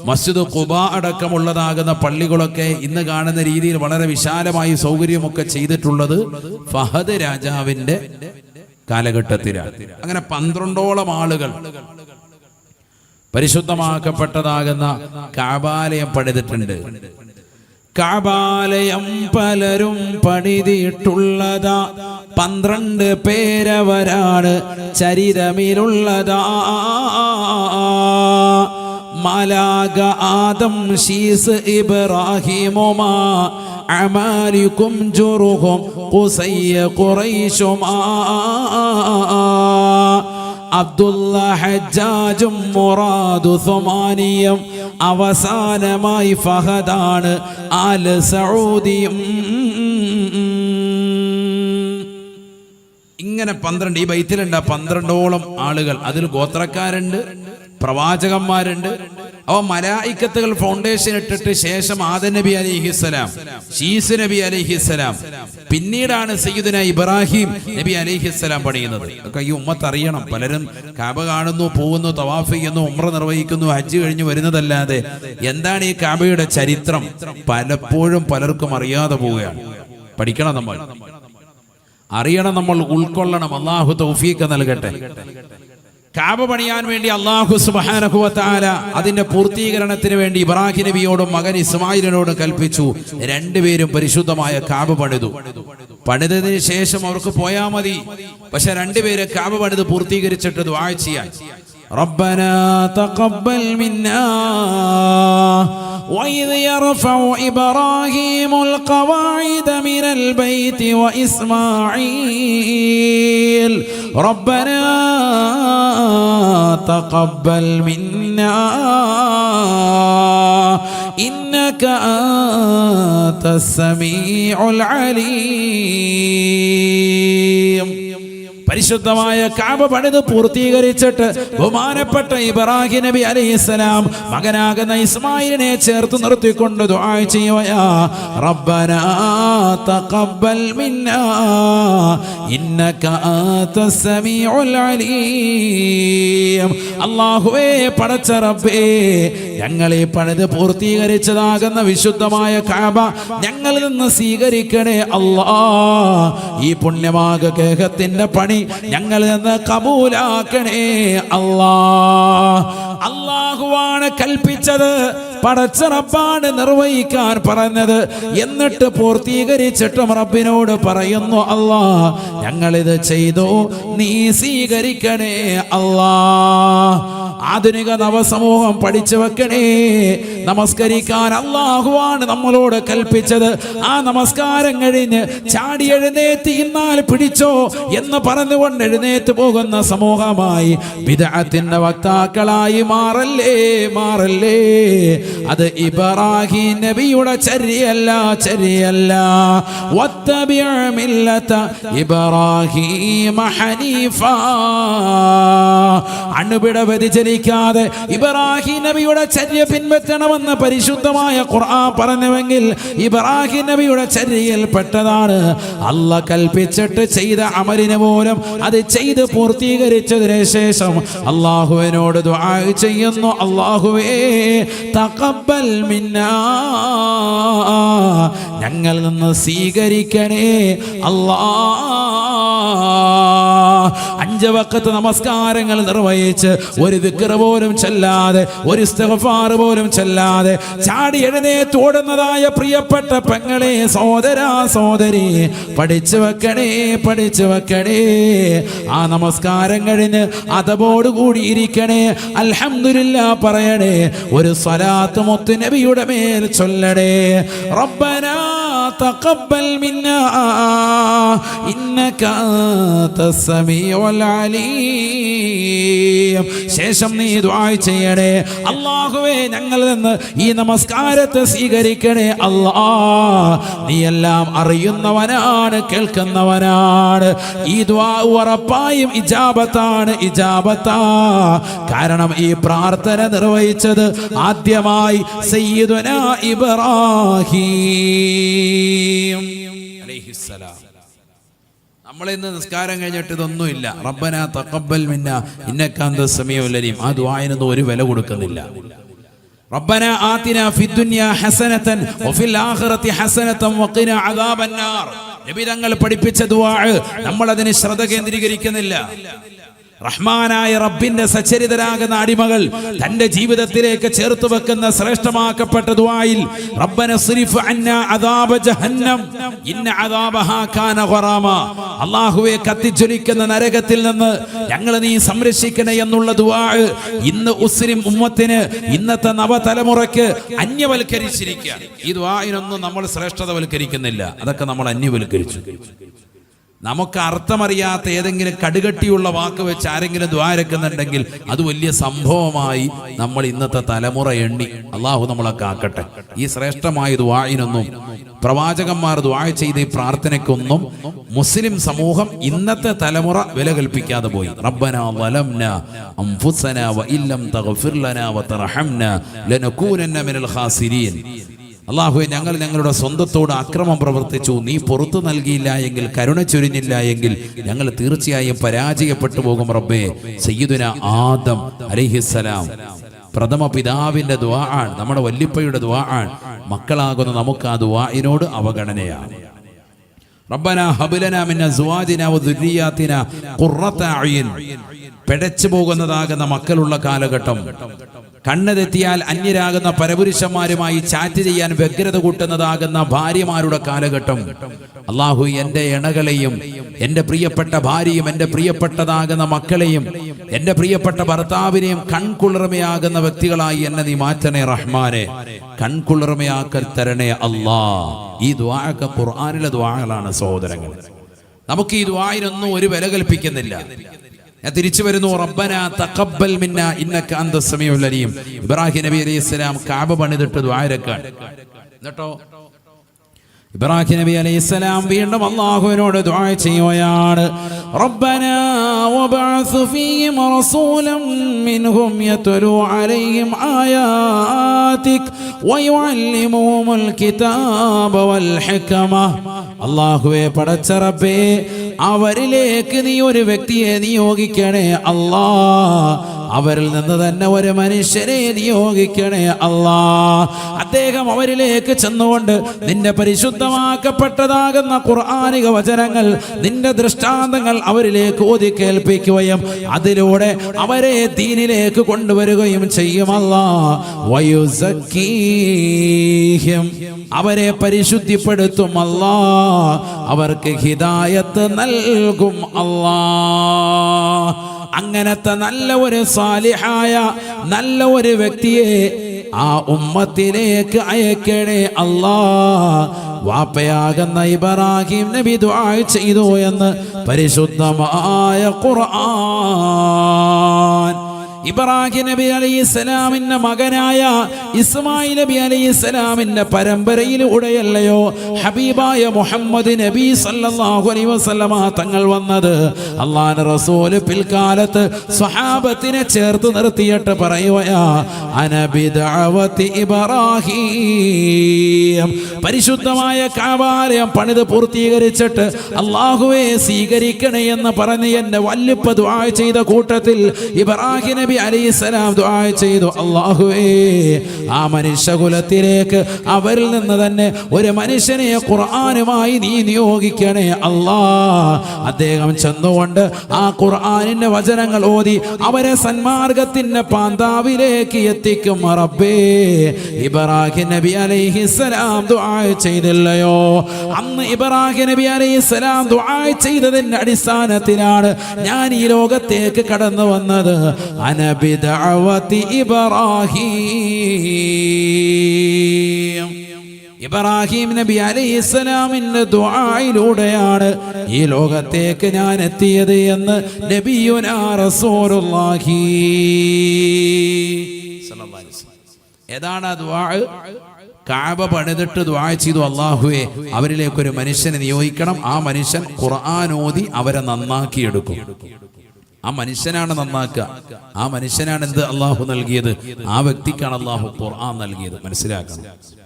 മസ്ജിദ് ഖുബ അടക്കമുള്ളതാകുന്ന പള്ളികളൊക്കെ ഇന്ന് കാണുന്ന രീതിയിൽ വളരെ വിശാലമായി സൗകര്യമൊക്കെ ചെയ്തിട്ടുള്ളത് ഫഹദ് രാജാവിന്റെ കാലഘട്ടത്തിലാണ്. അങ്ങനെ 12ഓളം ആളുകൾ പരിശുദ്ധമാക്കപ്പെട്ടതാകുന്ന കഅബാലയം പണിതിട്ടുണ്ട്. കഅബാലയം പലരും പണിതിട്ടുള്ളതാ, 12 പേരവരാണ് ചരിതമിലുള്ളതാ. മലാക ആദം ശീസ് ഇബ്രാഹിമുമാ അമാലിക്കും ജുറുഹും ഖുസയ്യ ഖുറൈശുമാ അബ്ദുല്ല ഹജ്ജാജും മുറാദു സുമാനിയും അവസാനമായി ഫഹദാണ് ആൽ സഊദിയും. ഇങ്ങനെ 12 ഈ ബൈത്തിലുണ്ട് 12ഓളം ആളുകൾ. അതിൽ ഗോത്രക്കാരുണ്ട്, പ്രവാചകന്മാരുണ്ട്. അവ മലായിക്കത്തുകൾ ഫൗണ്ടേഷൻ ഇട്ടിട്ട് ശേഷം ആദം നബി അലൈഹിസ്സലാം, ശീസ് നബി അലൈഹിസ്സലാം, പിന്നീടാണ് സയ്യിദുനാ ഇബ്രാഹിം നബി അലൈഹിസ്സലാം പണിയുന്നത്. ഒക്കെ ഈ ഉമ്മത്ത് അറിയണം. പലരും കഅബ കാണുന്നു, പോകുന്നു, തവാഫ് ചെയ്യുന്നു, ഉംറ നിർവഹിക്കുന്നു, ഹജ്ജ് കഴിഞ്ഞ് വരുന്നതല്ലാതെ എന്താണ് ഈ കഅബയുടെ ചരിത്രം പലപ്പോഴും പലർക്കും അറിയാതെ പോവുകയാണ്. പഠിക്കണം, നമ്മൾ അറിയണം, നമ്മൾ ഉൾക്കൊള്ളണം. അല്ലാഹു തൗഫീഖ് നൽകട്ടെ. കഅബ പണിയാൻ വേണ്ടി അല്ലാഹു സുബ്ഹാനഹു വ തആല അതിന്റെ പൂർത്തീകരണത്തിന് വേണ്ടി ഇബ്രാഹിം നബിയോടും മകൻ ഇസ്മായിലിനോടും കൽപ്പിച്ചു. രണ്ടുപേരും പരിശുദ്ധമായ കഅബ പണിതു. പണിതതിന് ശേഷം അവർക്ക് പോയാൽ മതി. പക്ഷെ രണ്ടുപേര് കഅബ പണിത് പൂർത്തീകരിച്ചിട്ട് ദുആ ചെയ്യാൻ. ربنا تقبل منا وإذ يرفع إبراهيم القواعد من البيت وإسماعيل ربنا تقبل منا إنك أنت السميع العليم. പരിശുദ്ധമായ കഅബ പണിത് പൂർത്തീകരിച്ചിട്ട് ബഹുമാനപ്പെട്ട ഇബ്രാഹിം നബി അലൈഹിസ്സലാം മകനാകുന്ന ഇസ്മായിലിനെ ചേർത്ത് നിർത്തിക്കൊണ്ട് ദുആ ചെയ്യുകയാ റബ്ബനാ തഖബ്ബൽ മിന്നാ ഇന്നക അൻതസ് സമീഉൽ അലീം. അല്ലാഹുവേ പടച്ച റബ്ബേ, ഞങ്ങളെ പണിത് പൂർത്തീകരിച്ചതാകുന്ന വിശുദ്ധമായ കഅബ ഞങ്ങളിൽ നിന്ന് സ്വീകരിക്കണേ അല്ലാ. ഈ പുണ്യമാക ഗേഹത്തിന്റെ പണി ഞങ്ങളിൽ നിന്ന് കബൂലാക്കണേ അല്ലാ. അല്ലാഹുവാണ് കൽപ്പിച്ചത്, പടച്ച റബ്ബാണ് നിർവഹിക്കാൻ പറഞ്ഞത്. എന്നിട്ട് പൂർത്തീകരിച്ചിട്ടും റബ്ബിനോട് പറയുന്നു അല്ലാ ഞങ്ങളിത് ചെയ്തു, നീ സ്വീകരിക്കണേ അല്ലാ. ആധുനിക നവസമൂഹം പഠിച്ചു വെക്കണേ, നമസ്കരിക്കാൻ അല്ലാഹുവാണ് നമ്മളോട് കൽപ്പിച്ചത്. ആ നമസ്കാരം കഴിഞ്ഞ് ചാടി എഴുന്നേറ്റ് ഇന്നാൽ പിടിച്ചോ എന്ന് പറഞ്ഞുകൊണ്ട് എഴുന്നേറ്റ് പോകുന്ന സമൂഹമായി ബിദ്അത്തിന്റെ വക്താക്കളായി മാറല്ലേ, മാറല്ലേ. അത് ഇബ്രാഹിം നബിയുടെ ചര്യല്ല, ചര്യല്ല. വത്തബിഅ മില്ലത ഇബ്രാഹിം ഹനീഫാ. അണുപിട വ്യതിചലിക്കാതെ ഇബ്രാഹിം നബിയുടെ ചര്യ പിൻപറ്റണമെന്ന് പരിശുദ്ധമായ ഖുർആൻ പറഞ്ഞുവെങ്കിൽ ഇബ്രാഹിം നബിയുടെ ചര്യയിൽ പെട്ടതാണ്. അല്ലാഹ് കൽപ്പിച്ചിട്ട് ചെയ്ത അമലിനെ പോലും അത് ചെയ്ത് പൂർത്തീകരിച്ചതിന് ശേഷം അല്ലാഹുവിനോട് ദുആ ചെയ്യുന്നു, അല്ലാഹുവേ തഖബ്ബൽ മിന്നാ, ഞങ്ങൾ നിന്ന് സ്വീകരിക്കണേ അല്ലാ. 5 വഖത്ത് നമസ്കാരങ്ങൾ നിർവഹിച്ച് ഒരു ദിക്ർ പോലും ചൊല്ലാതെ, ഒരു ഇസ്തിഗ്ഫാർ പോലും ചൊല്ലാതെ ചാടി എഴുന്നേറ്റ് ഓടുന്നതായ പ്രിയപ്പെട്ട പെങ്ങളെ, സഹോദരാ സഹോദരി, പഠിച്ചു വെക്കണേ, പഠിച്ചു വെക്കണേ. ആ നമസ്കാരം കഴിഞ്ഞ് അതബോടുകൂടി ഇരിക്കണേ, അൽഹംദുലില്ലാഹ് പറയണേ, ഒരു സ്വലാത്ത് മുത്ത് നബിയുടെ മേൽ ചൊല്ലണേ. റബ്ബനാ തഖബ്ബൽ മിന്നാ ഇന്നക അൻതസ് സമീഉൽ അലീം. ശേഷം നീ ദുആ ചെയ്യണേ, അല്ലാഹുവേ ഞങ്ങളിൽ നിന്ന് ഈ നമസ്കാരത്തെ സ്വീകരിക്കണേ അല്ലാ. നീ എല്ലാം അറിയുന്നവനാണ്, കേൾക്കുന്നവനാണ്. ഈ ദുആ ഉറപ്പായും ഇജാബത്താണ്, ഇജാബത്താ. കാരണം ഈ പ്രാർത്ഥന നിർവഹിച്ചത് ആദ്യമായി സയ്യിദുനാ ഇബ്രാഹിം അലൈഹിസ്സലാം. നമ്മളിന്ന് നിസ്കാരം കഴിഞ്ഞിട്ട് ഇതൊന്നുമില്ല. റബ്ബനാ തഖബ്ബൽ മിന്നാ ഇന്നക അൻതസ് സമീഉൽ അലീം. ആ ദുആയിനൊന്നും ഒരു വില കൊടുക്കുന്നില്ല. റബ്ബനാ ആതിനാ ഫിദ്ദുനിയാ ഹസനതൻ വഫിൽ ആഖിറതി ഹസനതൻ വഖിനാ അദാബന്നാർ. നബി തങ്ങൾ പഠിപ്പിച്ച ദുആ നമ്മൾ അതിന് ശ്രദ്ധ കേന്ദ്രീകരിക്കുന്നില്ല. റഹ്മാനായ റബ്ബിന്റെ സച്ചരിതരാകുന്ന അടിമകൾ തന്റെ ജീവിതത്തിലേക്ക് ചേർത്ത് വെക്കുന്ന ശ്രേഷ്ഠമാക്കപ്പെട്ട ദുആയിൽ റബ്ബന സ്രിഫ് അന്നാ അദാബ ജഹന്നം ഇന്ന അദാബഹാ കാന ഗറാമ. അല്ലാഹുവേ കത്തിജ്വലിക്കുന്ന നരകത്തിൽ നിന്ന് ഞങ്ങളെ നീ സംരക്ഷിക്കണേ എന്നുള്ള ദുആ ഇന്ന് മുസ്ലിം ഉമ്മത്തിന്, ഇന്നത്തെ നവതലമുറയ്ക്ക് അന്യവൽക്കരിച്ചിരിക്കുകയാണ്. ഈ ദുആയിനൊന്നും നമ്മൾ ശ്രേഷ്ഠതവൽക്കരിക്കുന്നില്ല, അതൊക്കെ നമ്മൾ അന്യവൽക്കരിച്ചു. നമുക്ക് അർത്ഥമറിയാത്ത ഏതെങ്കിലും കടുകട്ടിയുള്ള വാക്ക് വെച്ച് ആരെങ്കിലും ദ്വാരക്കുന്നുണ്ടെങ്കിൽ അത് വലിയ സംഭവമായി നമ്മൾ ഇന്നത്തെ തലമുറ എണ്ണി. അള്ളാഹു നമ്മളെ കാക്കട്ടെ. ഈ ശ്രേഷ്ഠമായ ദുആഇനൊന്നും, പ്രവാചകന്മാർ ദുആ ചെയ്ത ഈ പ്രാർത്ഥനയ്ക്കൊന്നും മുസ്ലിം സമൂഹം ഇന്നത്തെ തലമുറ വില കൽപ്പിക്കാതെ പോയി. റബ്ബനാ ളലംനാ അൻഫുസനാ വഇല്ലം തഗ്ഫിർ ലനാ വതർഹംനാ ലനകൂനന്ന മിനൽ ഖാസിരീൻ. അല്ലാഹുവേ, ഞങ്ങൾ ഞങ്ങളുടെ സ്വന്തത്തോട് അക്രമം പ്രവർത്തിച്ചു, നീ പുറത്തു നൽകിയില്ല എങ്കിൽ, കരുണ ചൊരിഞ്ഞില്ല എങ്കിൽ ഞങ്ങൾ തീർച്ചയായും പരാജയപ്പെട്ടു പോകും റബ്ബേ. സയ്യിദുനാ ആദം അലൈഹിസ്സലാം പ്രഥമ പിതാവിന്റെ ദുആ ആണ്, നമ്മുടെ വല്ലിപ്പയുടെ ദുആ ആണ്. മക്കളാകുന്ന നമുക്ക് ആ ദുആഇനോട് അവഗണനയാണ്. റബ്ബനാ ഹബ് ലനാ മിൻ അസ്വാജിനാ വദുരിയാതിനാ ഖുർറത അയ്യിൻ. പെടച്ചു പോകുന്നതാകുന്ന മക്കളുള്ള കാലഘട്ടം, കണ്ണ് തെറ്റിയാൽ അന്യരാകുന്ന പരപുരുഷന്മാരുമായി ചാറ്റ് ചെയ്യാൻ വ്യഗ്രത കൂട്ടുന്നതാകുന്ന ഭാര്യമാരുടെ കാലഘട്ടം. അല്ലാഹു എൻ്റെ ഇണകളെയും, എൻ്റെ പ്രിയപ്പെട്ട ഭാര്യയും, എൻ്റെ പ്രിയപ്പെട്ടതാകുന്ന മക്കളെയും, എൻ്റെ പ്രിയപ്പെട്ട ഭർത്താവിനെയും കൺകുളിർമയാകുന്ന വ്യക്തികളായി എന്നെ നീ മാറ്റണേ റഹ്മാനെ. കൺകുളിർമയാക്കൽ തരണേ അല്ലാ. ഈ ദുആഅൊക്കെ ഖുർആനിലെ ദുആകളാണ് സഹോദരങ്ങൾ. നമുക്ക് ഈ ദുആഇനൊന്നും ഒരു വില കൽപ്പിക്കുന്നില്ല. ഞാൻ തിരിച്ചു വരുന്നു. റബ്ബനാ തഖബ്ബൽ മിന്നാ ഇന്നക അൻതസ് സമീഉൽ അലീം. ഇബ്രാഹിം നബി അലൈഹിസ്സലാം കഅബ പണിതിട്ട് ദുആരക്കാണ്. എന്നിട്ടോ ഇബ്രാഹിം നബി അലൈഹിസ്സലാം വീണ്ടും അല്ലാഹുവിനോട് ദുആ ചെയ്യുകയാണ്. റബ്ബനാ വബഅസ് ഫീഹിം റസൂലൻ മിൻഹും യത്ലൂ അലൈഹിം ആയാതിക് വയുഅല്ലിമുഹുൽ കിതാബ വൽ ഹിക്മ. അല്ലാഹുവേ പടച്ച റബ്ബേ, അവരിലേക്ക് നീ ഒരു വ്യക്തിയെ നിയോഗിക്കണേ അല്ലാ. അവരിൽ നിന്ന് തന്നെ ഒരു മനുഷ്യനെ നിയോഗിക്കണേ അല്ലാ. അദ്ദേഹം അവരിലേക്ക് ചെന്നുകൊണ്ട് നിന്റെ പരിശുദ്ധമാക്കപ്പെട്ടതാകുന്ന ഖുർആനിക വചനങ്ങൾ, നിന്റെ ദൃഷ്ടാന്തങ്ങൾ അവരിലേക്ക് ഓതി കേൾപ്പിക്കുകയും അതിലൂടെ അവരെ ദീനിലേക്ക് കൊണ്ടുവരികയും ചെയ്യുമല്ലാ. വയുസക്കീഹിം, അവരെ പരിശുദ്ധിപ്പെടുത്തും അല്ലാ. അവർക്ക് ഹിദായത്ത് നൽകും അല്ലാ. അങ്ങനത്തെ നല്ല ഒരു സാലിഹായ നല്ല ഒരു വ്യക്തിയെ ആ ഉമ്മത്തിലേക്ക് അയക്കണേ അല്ലാ. വാപ്പയാകുന്ന ഇബ്രാഹിം നബി ദുആ ചെയ്തു എന്ന് പരിശുദ്ധമായ ഖുർആൻ. ഇബ്രാഹിം നബി അലൈഹിസ്സലാമിന്റെ മകനായ ഇസ്മായിൽ നബി അലൈഹിസ്സലാമിന്റെ പരമ്പരയിലൂടെയല്ലയോ ഹബീബായ മുഹമ്മദ് നബി സല്ലല്ലാഹു അലൈഹി വസല്ലമ തങ്ങൾ വന്നത്. അല്ലാഹുവിന്റെ റസൂൽ പിൽക്കാലത്ത് സ്വഹാബത്തിനെ ചേർത്ത് നിർത്തിയിട്ട് പറയുകയാ, അന ബിദഅവതി ഇബ്രാഹിം. പരിശുദ്ധമായ കഅബാലയം പണിത് പൂർത്തീകരിച്ചിട്ട് അല്ലാഹുവേ സ്വീകരിക്കണേ എന്ന് പറഞ്ഞ് എന്നെ വല്ലിപ്പ ദുആ ചെയ്ത കൂട്ടത്തിൽ ഇബ്രാഹിം നബി അലൈഹിസ്സലാം ദുആ ചെയ്തു, അല്ലാഹുവേ ആ മനുഷ്യകുലത്തിലേക്ക് അവരിൽ നിന്ന് തന്നെ ഒരു മനുഷ്യനെ ഖുർആനുമായി നീ നിയോഗിക്കണേ അല്ലാ. അദ്ദേഹം ചെന്നുകൊണ്ട് ആ ഖുർആനിന്റെ വചനങ്ങൾ ഓതി അവരെ സന്മാർഗത്തിന്റെ പാന്താവിലേക്ക് എത്തിക്കും റബ്ബേ. ഇബ്രാഹിം നബി അലൈഹിസ്സലാം ദുആ ചെയ്തില്ലയോ? അന്ന് ഇബ്രാഹിം നബി അലൈഹിസ്സലാം ദുആ ചെയ്തതിന്റെ അടിസ്ഥാനത്തിലാണ് ഞാൻ ഈ ലോകത്തേക്ക് കടന്നു വന്നത്. അന ബിദഅവതി ഇബ്രാഹിം. ഇബ്രാഹിം നബി അലൈഹിസ്സലാമിന്റെ ദുആയിലൂടെയാണ് ഈ ലോകത്തേക്ക് ഞാൻ എത്തിയത് എന്ന് നബിയുനാ റസൂലുള്ളാഹി സ്വല്ലല്ലാഹു അലൈഹി വസല്ലം. ഏതാണ് ആ ദുആ? കഅബ പണിതിട്ട് ദുആ ചെയ്തു, അല്ലാഹുവേ അവരിലേക്ക് ഒരു മനുഷ്യനെ നിയോഗിക്കണം. ആ മനുഷ്യൻ ഖുർആൻ ഓതി അവരെ നന്നാക്കിയെടുക്കും. ആ മനുഷ്യനാണ് നന്നാക്കുക. ആ മനുഷ്യനാണ് എന്ത് അല്ലാഹു നൽകിയത്? ആ വ്യക്തിക്കാണ് അല്ലാഹു ഖുർആൻ നൽകിയത്. മനസ്സിലാക്കണം.